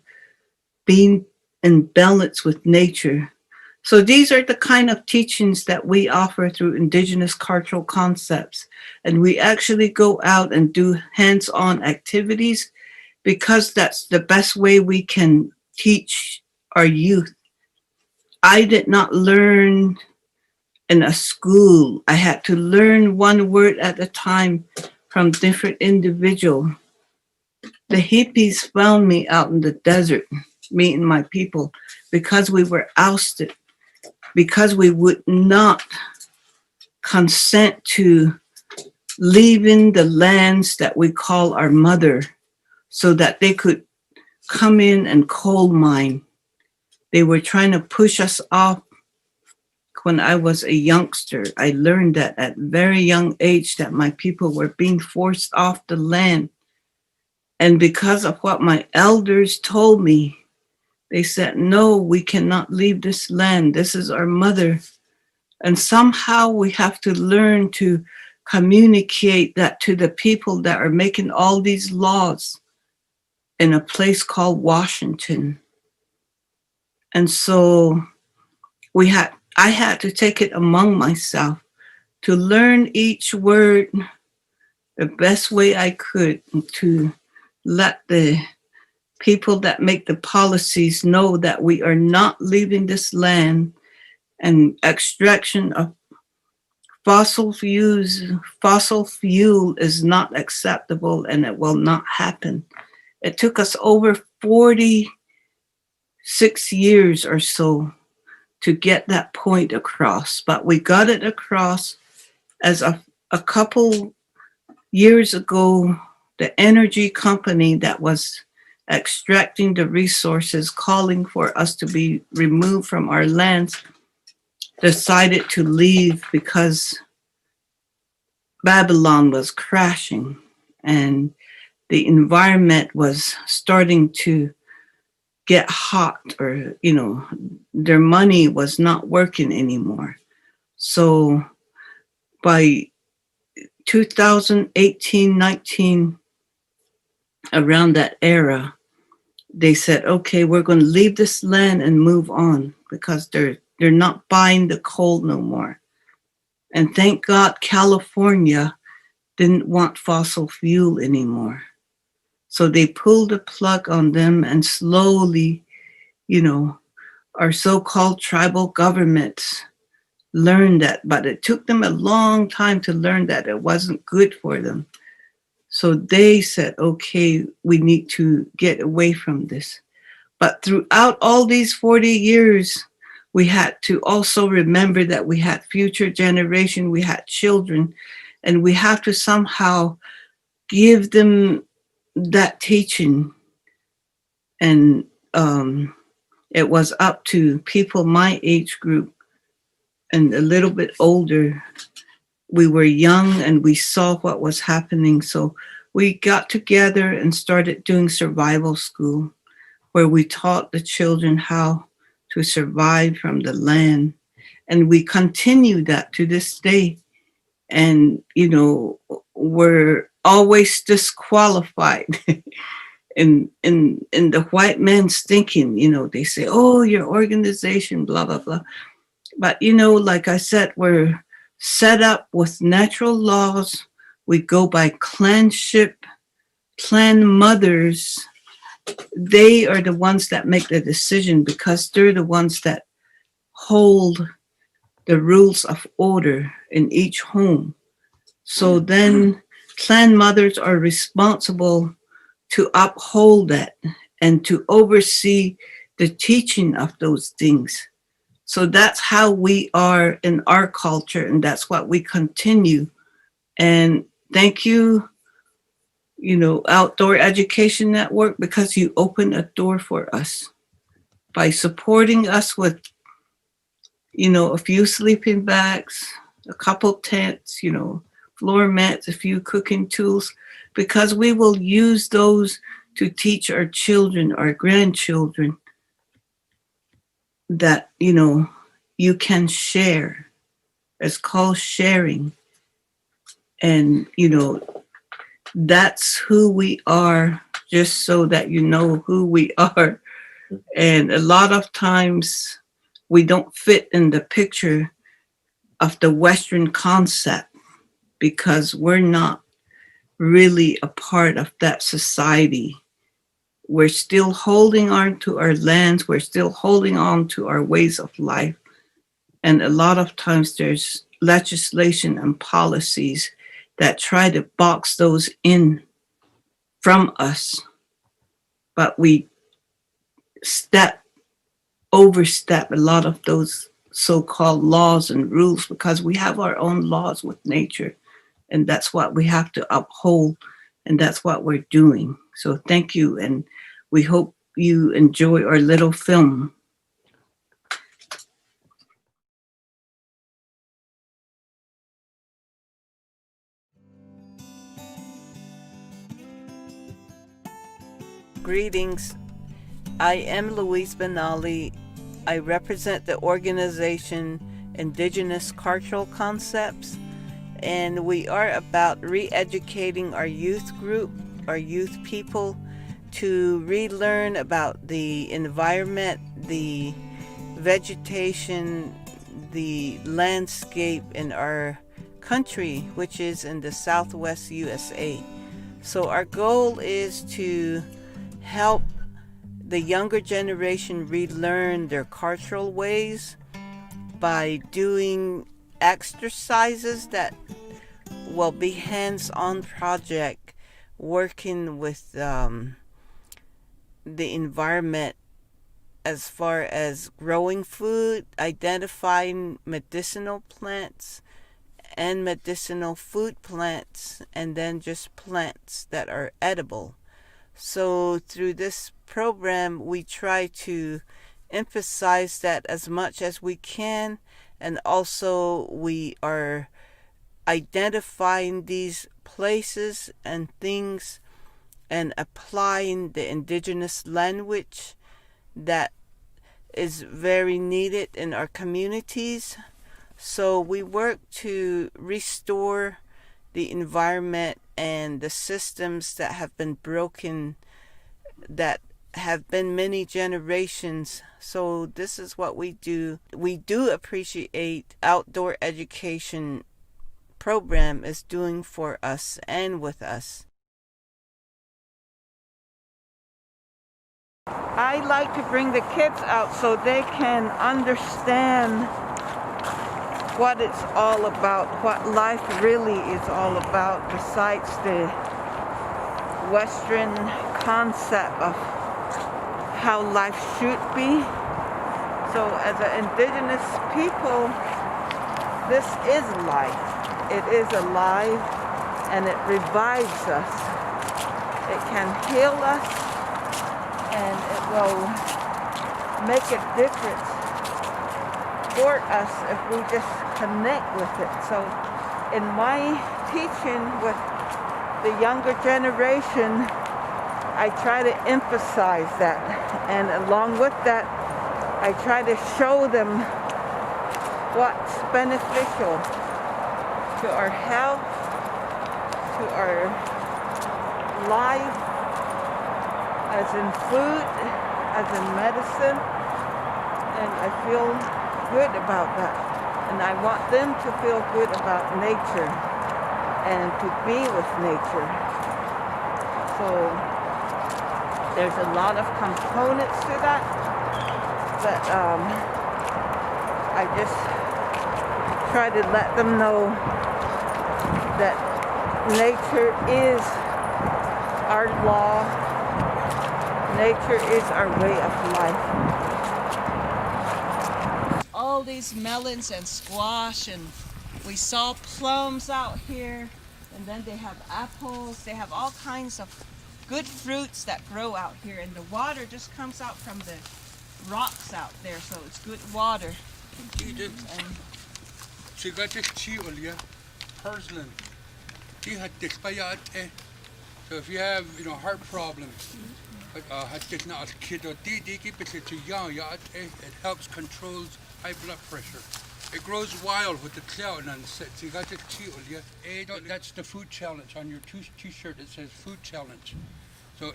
being in balance with nature. So these are the kind of teachings that we offer through Indigenous cultural concepts. And we actually go out and do hands-on activities because that's the best way we can teach our youth. I did not learn in a school. I had to learn one word at a time from different individuals. The hippies found me out in the desert, meeting my people, because we were ousted, because we would not consent to leaving the lands that we call our mother so that they could come in and coal mine. They were trying to push us off. When I was a youngster, I learned that at very young age that my people were being forced off the land. And because of what my elders told me, they said, no, we cannot leave this land. This is our mother. And somehow we have to learn to communicate that to the people that are making all these laws in a place called Washington. And so I had to take it among myself to learn each word the best way I could, to let the people that make the policies know that we are not leaving this land, and extraction of fossil fuel is not acceptable, and it will not happen. It took us over 46 years or so to get that point across, but we got it across as a couple years ago. The energy company that was extracting the resources, calling for us to be removed from our lands, decided to leave because Babylon was crashing and the environment was starting to get hot, or, their money was not working anymore. So by 2018, 19, around that era, they said, okay, we're going to leave this land and move on because they're not buying the coal no more. And thank God California didn't want fossil fuel anymore. So they pulled the plug on them, and slowly, our so-called tribal governments learned that, but it took them a long time to learn that it wasn't good for them. So they said, okay, we need to get away from this. But throughout all these 40 years, we had to also remember that we had future generation, we had children, and we have to somehow give them that teaching. And it was up to people my age group and a little bit older. We were young and we saw what was happening. So we got together and started doing survival school, where we taught the children how to survive from the land. And we continue that to this day. And, we're always disqualified in the white man's thinking. They say, oh, your organization, blah, blah, blah. But, like I said, we're set up with natural laws. We go by clanship, clan mothers. They are the ones that make the decision because they're the ones that hold the rules of order in each home. So then clan mothers are responsible to uphold that and to oversee the teaching of those things. So that's how we are in our culture, and that's what we continue. And thank you, Outdoor Education Network, because you opened a door for us by supporting us with, a few sleeping bags, a couple tents, floor mats, a few cooking tools, because we will use those to teach our children, our grandchildren, that, you can share. It's called sharing. And, that's who we are, just so that you know who we are. And a lot of times we don't fit in the picture of the Western concept because we're not really a part of that society. We're still holding on to our lands. We're still holding on to our ways of life. And a lot of times there's legislation and policies that try to box those in from us, but we overstep a lot of those so-called laws and rules because we have our own laws with nature, and that's what we have to uphold, and that's what we're doing. So thank you, and we hope you enjoy our little film. Greetings. I am Louise Benali. I represent the organization Indigenous Cultural Concepts, and we are about re-educating our youth group, our youth people, to relearn about the environment, the vegetation, the landscape in our country, which is in the Southwest USA. So our goal is to help the younger generation relearn their cultural ways by doing exercises that will be hands-on project, working with the environment as far as growing food, identifying medicinal plants and medicinal food plants, and then just plants that are edible. So through this program, we try to emphasize that as much as we can, and also we are identifying these places and things and applying the indigenous language that is very needed in our communities. So we work to restore the environment and the systems that have been broken, that have been many generations. So this is what we do. We do appreciate outdoor education program is doing for us and with us. I like to bring the kids out so they can understand what it's all about, what life really is all about, besides the Western concept of how life should be. So as an indigenous people, this is life. It is alive, and it revives us. It can heal us, and it will make a difference for us if we just connect with it. So in my teaching with the younger generation, I try to emphasize that, and along with that, I try to show them what's beneficial to our health, to our life, as in food, as in medicine, and I feel good about that. And I want them to feel good about nature and to be with nature. So there's a lot of components to that, but I just try to let them know that nature is our law, nature is our way of life. All these melons and squash, and we saw plums out here, and then they have apples. They have all kinds of good fruits that grow out here, and the water just comes out from the rocks out there, so it's good water. So if you have, heart problems, it helps control high blood pressure. It grows wild with the cloud and that's the food challenge on your t-shirt. It says food challenge. So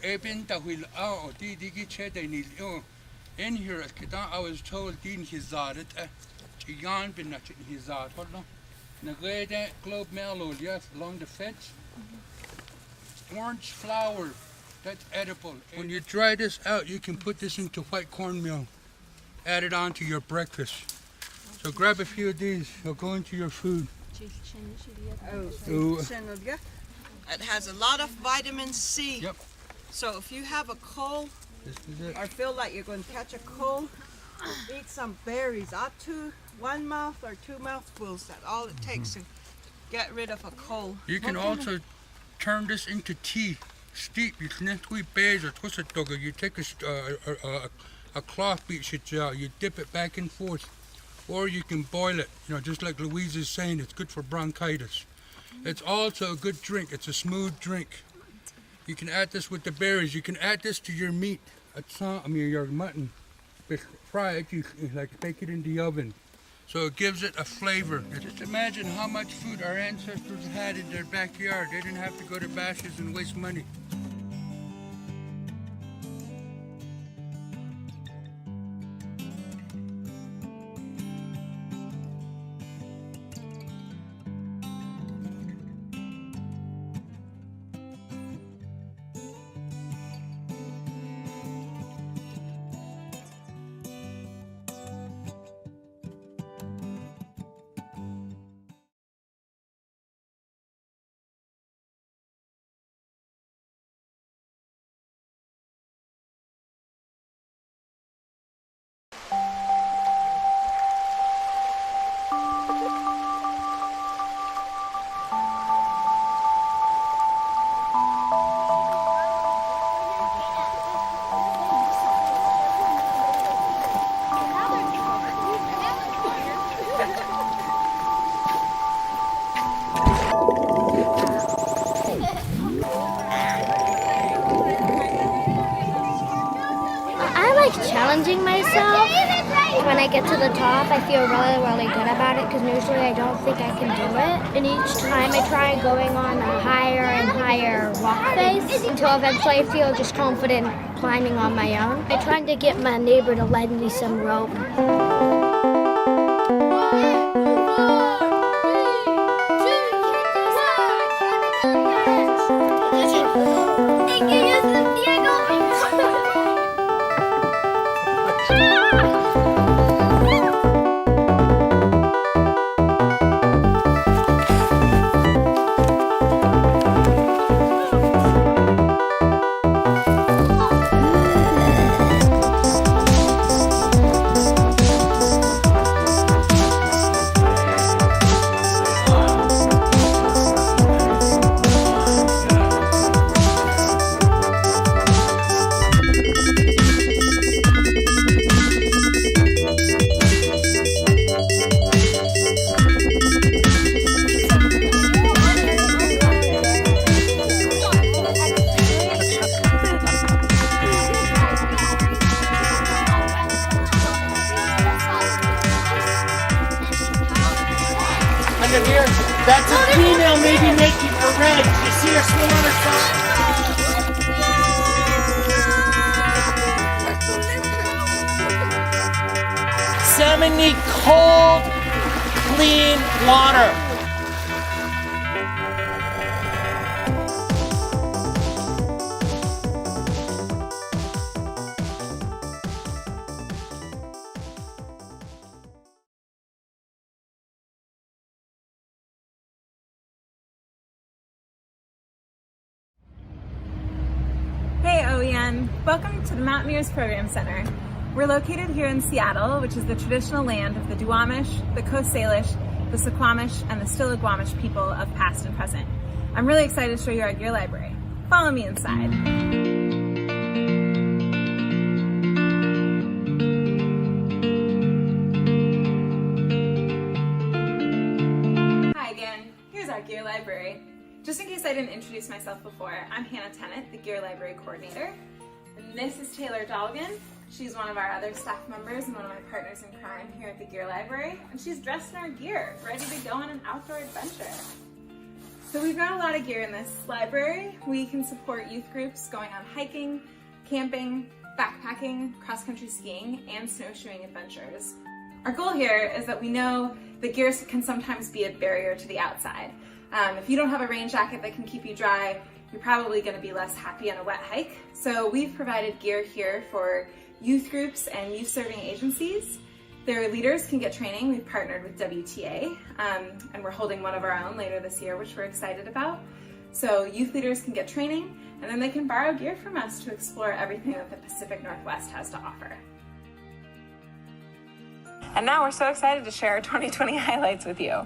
in here I was told globe mellow along the fence. Orange flour, that's edible. When you dry this out, you can put this into white cornmeal, add it on to your breakfast. So grab a few of these. They'll go into your food. It has a lot of vitamin C. Yep. So if you have a cold This is it. or feel like you're going to catch a cold, eat some berries. One mouth or 2 mouthfuls. That's all it takes to get rid of a cold. You can also turn this into tea. Steep. You can tweet berries or twist it. You take a cloth beach it out. You dip it back and forth. Or you can boil it, just like Louise is saying, it's good for bronchitis. It's also a good drink. It's a smooth drink. You can add this with the berries. You can add this to your meat. Your mutton. Fry it, you bake it in the oven. So it gives it a flavor. Just imagine how much food our ancestors had in their backyard. They didn't have to go to bashes and waste money. Challenging myself. When I get to the top, I feel really good about it because usually I don't think I can do it. And each time I try going on a higher and higher walk face until eventually I feel just confident climbing on my own. I tried to get my neighbor to lend me some rope. That's a female, maybe making for red. You see her swim on her side? Salmon need cold, clean water. Hey OEN, welcome to the Mountaineers Program Center. We're located here in Seattle, which is the traditional land of the Duwamish, the Coast Salish, the Suquamish, and the Stillaguamish people of past and present. I'm really excited to show you our gear library. Follow me inside. Hi again, here's our gear library. Just in case I didn't introduce myself before, I'm Hannah Tennant, the Gear Library Coordinator. And this is Taylor Dolgan. She's one of our other staff members and one of my partners in crime here at the Gear Library. And she's dressed in our gear, ready to go on an outdoor adventure. So we've got a lot of gear in this library. We can support youth groups going on hiking, camping, backpacking, cross-country skiing, and snowshoeing adventures. Our goal here is that we know that gear can sometimes be a barrier to the outside. If you don't have a rain jacket that can keep you dry, you're probably going to be less happy on a wet hike. So we've provided gear here for youth groups and youth serving agencies. Their leaders can get training. We've partnered with WTA, and we're holding one of our own later this year, which we're excited about. So youth leaders can get training, and then they can borrow gear from us to explore everything that the Pacific Northwest has to offer. And now we're so excited to share our 2020 highlights with you.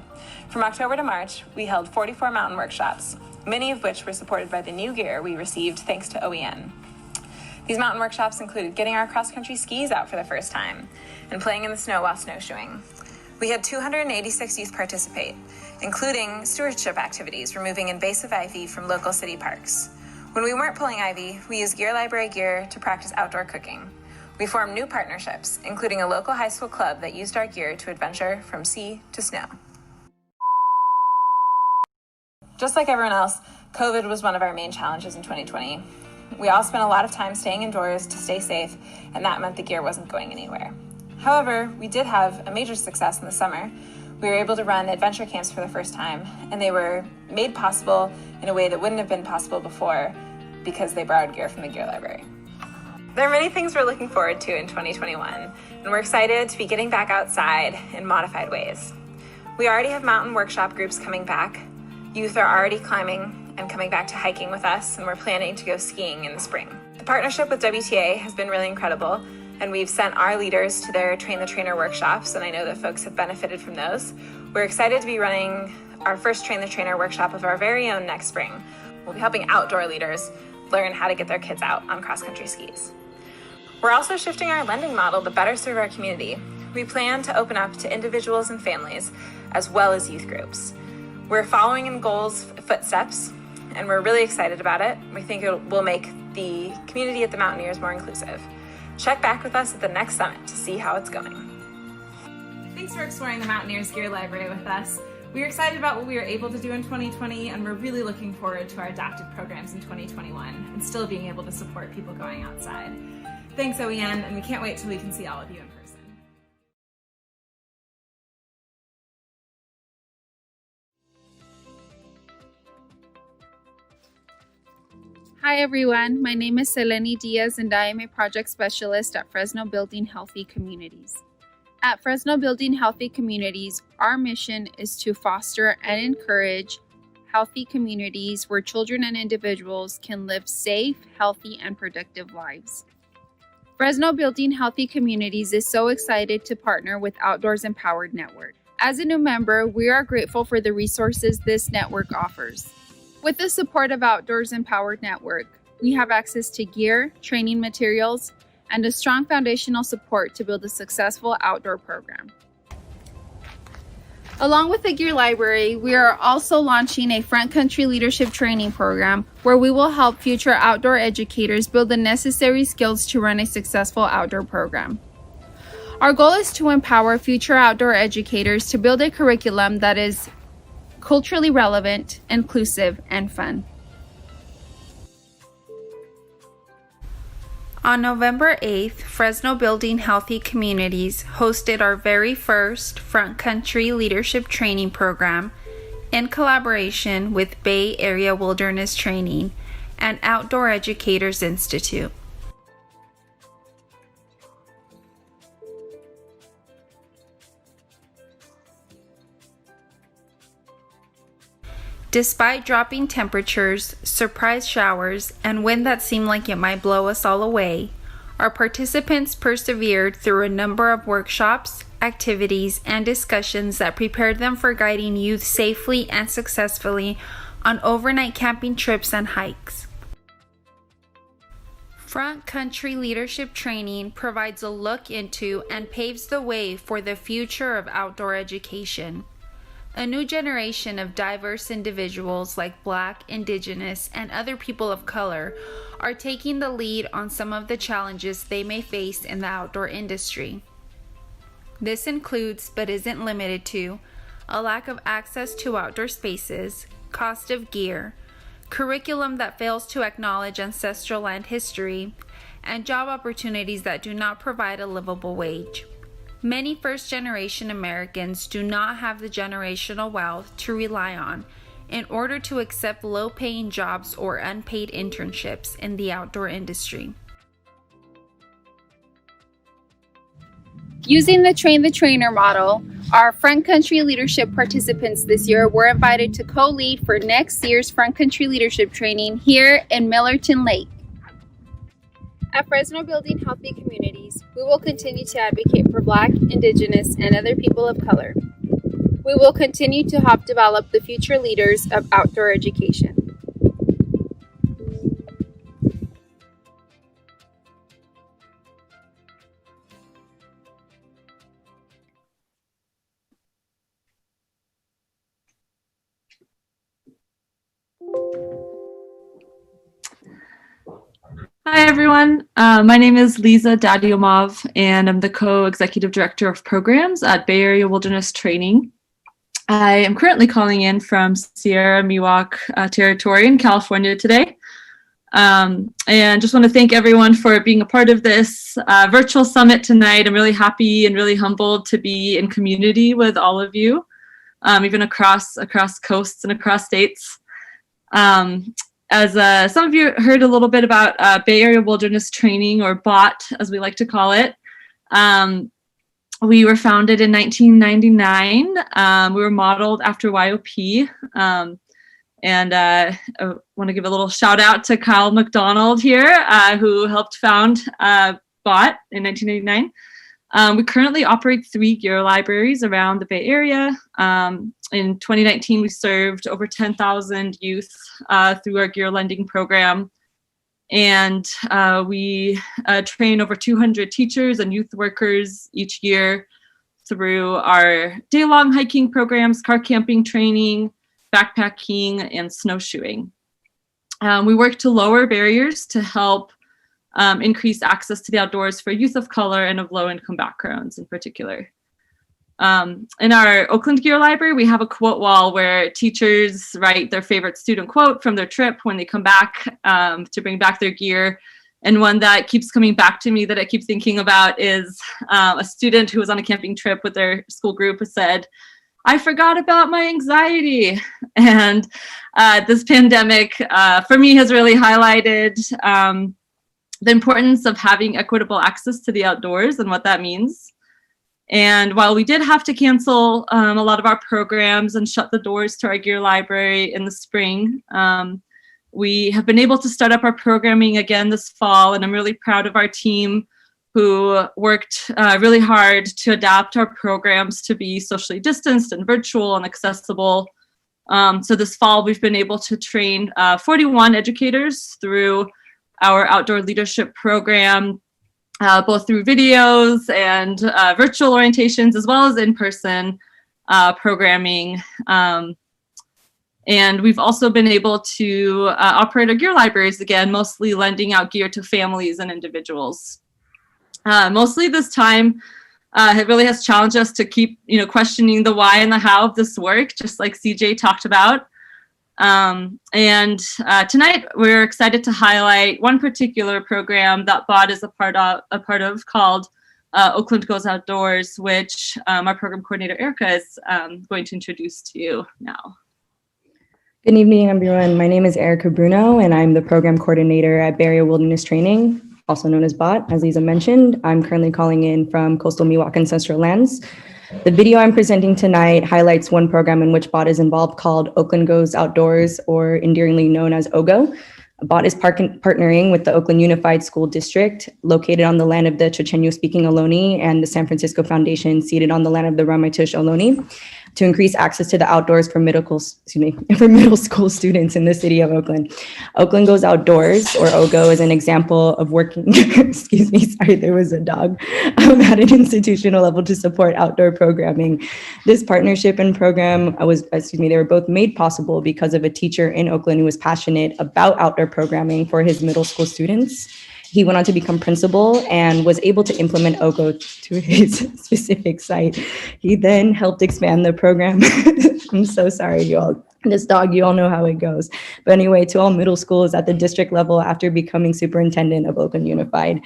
From October to March, we held 44 mountain workshops, many of which were supported by the new gear we received thanks to OEN. These mountain workshops included getting our cross-country skis out for the first time and playing in the snow while snowshoeing. We had 286 youth participate, including stewardship activities, removing invasive ivy from local city parks. When we weren't pulling ivy, we used Gear Library gear to practice outdoor cooking. We formed new partnerships, including a local high school club that used our gear to adventure from sea to snow. Just like everyone else, COVID was one of our main challenges in 2020. We all spent a lot of time staying indoors to stay safe, and that meant the gear wasn't going anywhere. However, we did have a major success in the summer. We were able to run adventure camps for the first time, and they were made possible in a way that wouldn't have been possible before because they borrowed gear from the Gear Library. There are many things we're looking forward to in 2021, and we're excited to be getting back outside in modified ways. We already have mountain workshop groups coming back. Youth are already climbing and coming back to hiking with us, and we're planning to go skiing in the spring. The partnership with WTA has been really incredible, and we've sent our leaders to their Train the Trainer workshops, and I know that folks have benefited from those. We're excited to be running our first Train the Trainer workshop of our very own next spring. We'll be helping outdoor leaders learn how to get their kids out on cross-country skis. We're also shifting our lending model to better serve our community. We plan to open up to individuals and families, as well as youth groups. We're following in Goal's footsteps, and we're really excited about it. We think it will make the community at the Mountaineers more inclusive. Check back with us at the next summit to see how it's going. Thanks for exploring the Mountaineers Gear Library with us. We are excited about what we were able to do in 2020, and we're really looking forward to our adaptive programs in 2021 and still being able to support people going outside. Thanks, OEN, and we can't wait till we can see all of you in person. Hi everyone, my name is Selene Diaz and I am a project specialist at Fresno Building Healthy Communities. At Fresno Building Healthy Communities, our mission is to foster and encourage healthy communities where children and individuals can live safe, healthy, and productive lives. Fresno Building Healthy Communities is so excited to partner with Outdoors Empowered Network. As a new member, we are grateful for the resources this network offers. With the support of Outdoors Empowered Network, we have access to gear, training materials, and a strong foundational support to build a successful outdoor program. Along with the Gear Library, we are also launching a front country leadership training program where we will help future outdoor educators build the necessary skills to run a successful outdoor program. Our goal is to empower future outdoor educators to build a curriculum that is culturally relevant, inclusive, and fun. On November 8th, Fresno Building Healthy Communities hosted our very first Front Country Leadership Training Program in collaboration with Bay Area Wilderness Training and Outdoor Educators Institute. Despite dropping temperatures, surprise showers, and wind that seemed like it might blow us all away, our participants persevered through a number of workshops, activities, and discussions that prepared them for guiding youth safely and successfully on overnight camping trips and hikes. Front Country Leadership Training provides a look into and paves the way for the future of outdoor education. A new generation of diverse individuals like Black, Indigenous, and other people of color are taking the lead on some of the challenges they may face in the outdoor industry. This includes, but isn't limited to, a lack of access to outdoor spaces, cost of gear, curriculum that fails to acknowledge ancestral land history, and job opportunities that do not provide a livable wage. Many first-generation Americans do not have the generational wealth to rely on in order to accept low-paying jobs or unpaid internships in the outdoor industry. Using the Train the Trainer model, our Front Country Leadership participants this year were invited to co-lead for next year's Front Country Leadership Training here in Millerton Lake. At Fresno Building Healthy Communities, we will continue to advocate for Black, Indigenous, and other people of color. We will continue to help develop the future leaders of outdoor education. Hi, everyone. My name is Lisa Dadiomov, and I'm the co-executive director of programs at Bay Area Wilderness Training. I am currently calling in from Sierra Miwok territory in California today. And just want to thank everyone for being a part of this virtual summit tonight. I'm really happy and really humbled to be in community with all of you, even across coasts and across states. As some of you heard a little bit about Bay Area Wilderness Training, or BOT as we like to call it. We were founded in 1999. We were modeled after YOP. And I want to give a little shout out to Kyle McDonald here, who helped found BOT in 1999. We currently operate 3 gear libraries around the Bay Area. In 2019, we served over 10,000 youth through our gear lending program. And we train over 200 teachers and youth workers each year through our day-long hiking programs, car camping training, backpacking, and snowshoeing. We work to lower barriers to help increase access to the outdoors for youth of color and of low-income backgrounds in particular. In our Oakland Gear Library, we have a quote wall where teachers write their favorite student quote from their trip when they come back to bring back their gear. And one that keeps coming back to me that I keep thinking about is a student who was on a camping trip with their school group who said, "I forgot about my anxiety." And this pandemic, for me, has really highlighted the importance of having equitable access to the outdoors and what that means. And while we did have to cancel a lot of our programs and shut the doors to our gear library in the spring, we have been able to start up our programming again this fall, and I'm really proud of our team who worked really hard to adapt our programs to be socially distanced and virtual and accessible. So this fall, we've been able to train 41 educators through our outdoor leadership program, both through videos and virtual orientations, as well as in-person programming. And we've also been able to operate our gear libraries again, mostly lending out gear to families and individuals. Mostly this time, it really has challenged us to keep, questioning the why and the how of this work, just like CJ talked about. And tonight we're excited to highlight one particular program that BOT is a part of called Oakland Goes Outdoors, which our program coordinator Erica is going to introduce to you now. Good evening, everyone. My name is Erica Bruno, and I'm the program coordinator at Bay Area Wilderness Training, also known as BOT, as Lisa mentioned. I'm currently calling in from coastal Miwok ancestral lands. The video I'm presenting tonight highlights one program in which BOT is involved called Oakland Goes Outdoors, or endearingly known as OGO. BOT is partnering with the Oakland Unified School District, located on the land of the Chochenyo-speaking Ohlone, and the San Francisco Foundation, seated on the land of the Ramaytush Ohlone, to increase access to the outdoors for middle school students in the city of Oakland. Oakland Goes Outdoors, or OGO, is an example of working, excuse me, sorry, there was a dog, at an institutional level to support outdoor programming. This partnership and program they were both made possible because of a teacher in Oakland who was passionate about outdoor programming for his middle school students. He went on to become principal and was able to implement OGO to his specific site. He then helped expand the program. I'm so sorry, you all. This dog, you all know how it goes. But anyway, to all middle schools at the district level after becoming superintendent of Oakland Unified.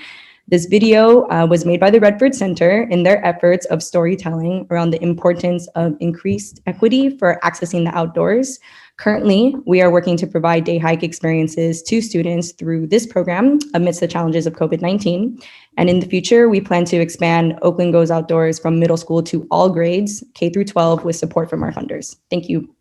This video was made by the Redford Center in their efforts of storytelling around the importance of increased equity for accessing the outdoors, Currently, we are working to provide day hike experiences to students through this program amidst the challenges of COVID-19. And in the future, we plan to expand Oakland Goes Outdoors from middle school to all grades, K through 12, with support from our funders. Thank you.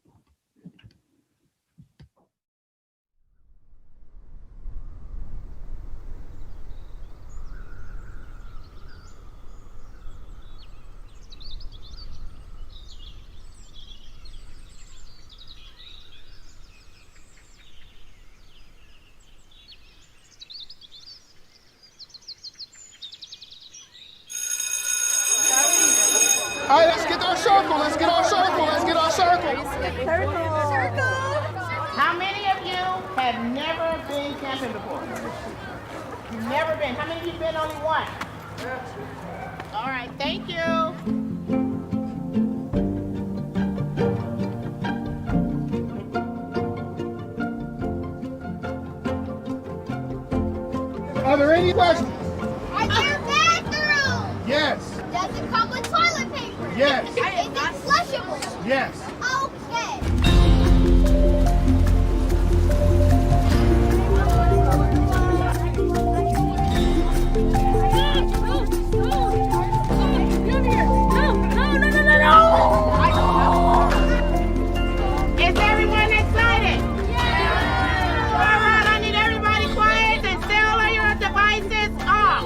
All right, let's get our circle. Let's get our circle. Let's get our circle. How many of you have never been camping before? You've never been. How many of you have been only once? All right, thank you. Are there any questions? Are there a bathroom? Yes. Does it come with toilet paper? Yes. Is it flushable? Yes. Okay. Is everyone excited? Yeah! All right, I need everybody quiet and stay all of your devices off.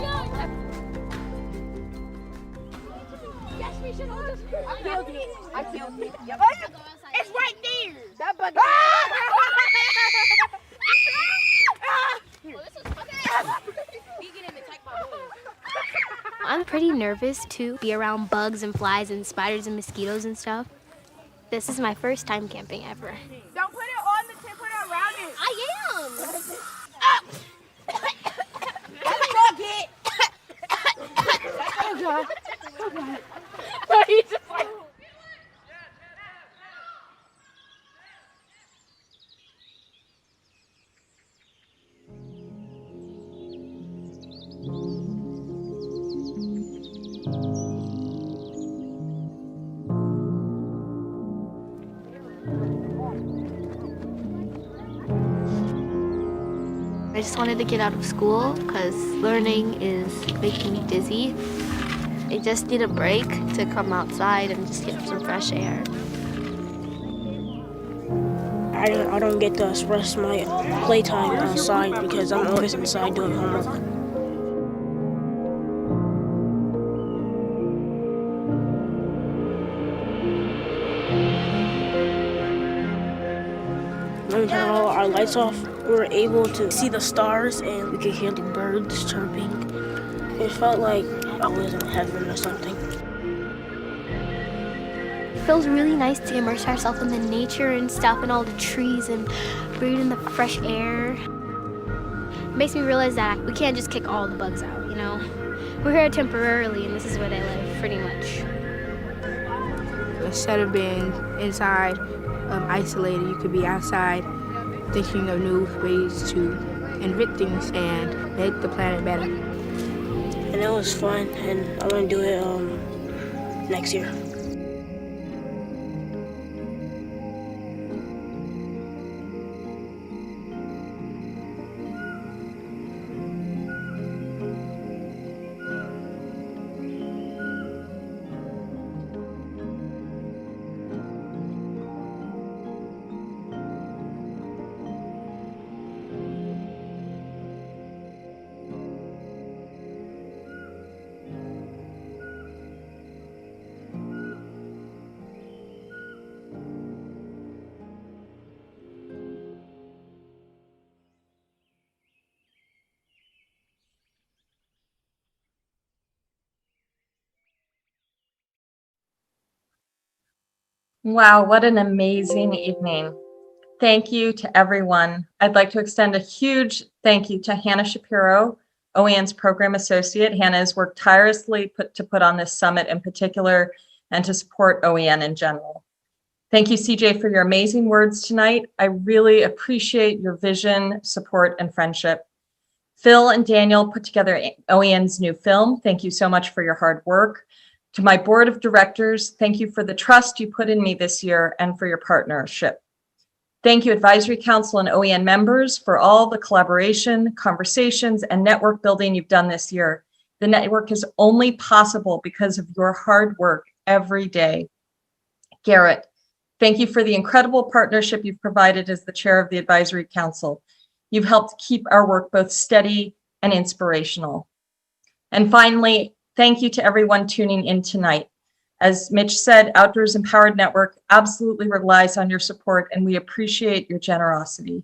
Yes, we should all just. I killed it. I killed it. It's right there. That bug. I'm pretty nervous to be around bugs and flies and spiders and mosquitoes and stuff. This is my first time camping ever. Don't put it on the tip, put it around it. I am. Oh God. Oh God. He's just like. I just wanted to get out of school because learning is making me dizzy. I just need a break to come outside and just get some fresh air. I don't get to express my playtime outside because I'm always inside doing homework. When we turned all our lights off, we were able to see the stars and we could hear the birds chirping. It felt like I was in heaven or something. It feels really nice to immerse ourselves in the nature and stuff and all the trees and breathe in the fresh air. It makes me realize that we can't just kick all the bugs out, you know? We're here temporarily and this is where they live, pretty much. Instead of being inside, isolated, you could be outside thinking of new ways to invent things and make the planet better. And it was fun, and I want to do it next year. Wow, what an amazing evening. Thank you to everyone. I'd like to extend a huge thank you to Hannah Shapiro, OEN's program associate. Hannah has worked tirelessly to put on this summit in particular and to support OEN in general. Thank you, CJ, for your amazing words tonight. I really appreciate your vision, support, and friendship. Phil and Daniel put together OEN's new film. Thank you so much for your hard work. To my board of directors, thank you for the trust you put in me this year and for your partnership. Thank you, Advisory Council and OEN members, for all the collaboration, conversations, and network building you've done this year. The network is only possible because of your hard work every day. Garrett, thank you for the incredible partnership you've provided as the chair of the Advisory Council. You've helped keep our work both steady and inspirational. And finally, thank you to everyone tuning in tonight. As Mitch said, Outdoors Empowered Network absolutely relies on your support, and we appreciate your generosity.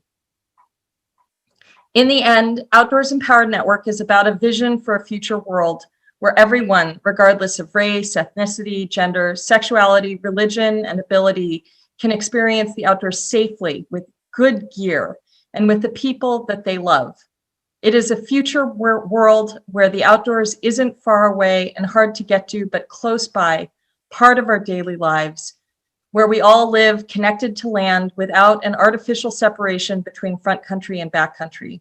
In the end, Outdoors Empowered Network is about a vision for a future world where everyone, regardless of race, ethnicity, gender, sexuality, religion, and ability, can experience the outdoors safely with good gear and with the people that they love. It is a future world where the outdoors isn't far away and hard to get to, but close by, part of our daily lives, where we all live connected to land without an artificial separation between front country and back country.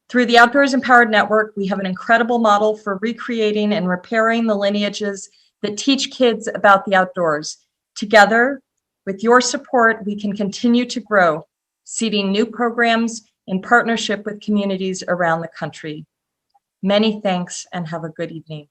Through the Outdoors Empowered Network, we have an incredible model for recreating and repairing the lineages that teach kids about the outdoors. Together, with your support, we can continue to grow, seeding new programs in partnership with communities around the country. Many thanks and have a good evening.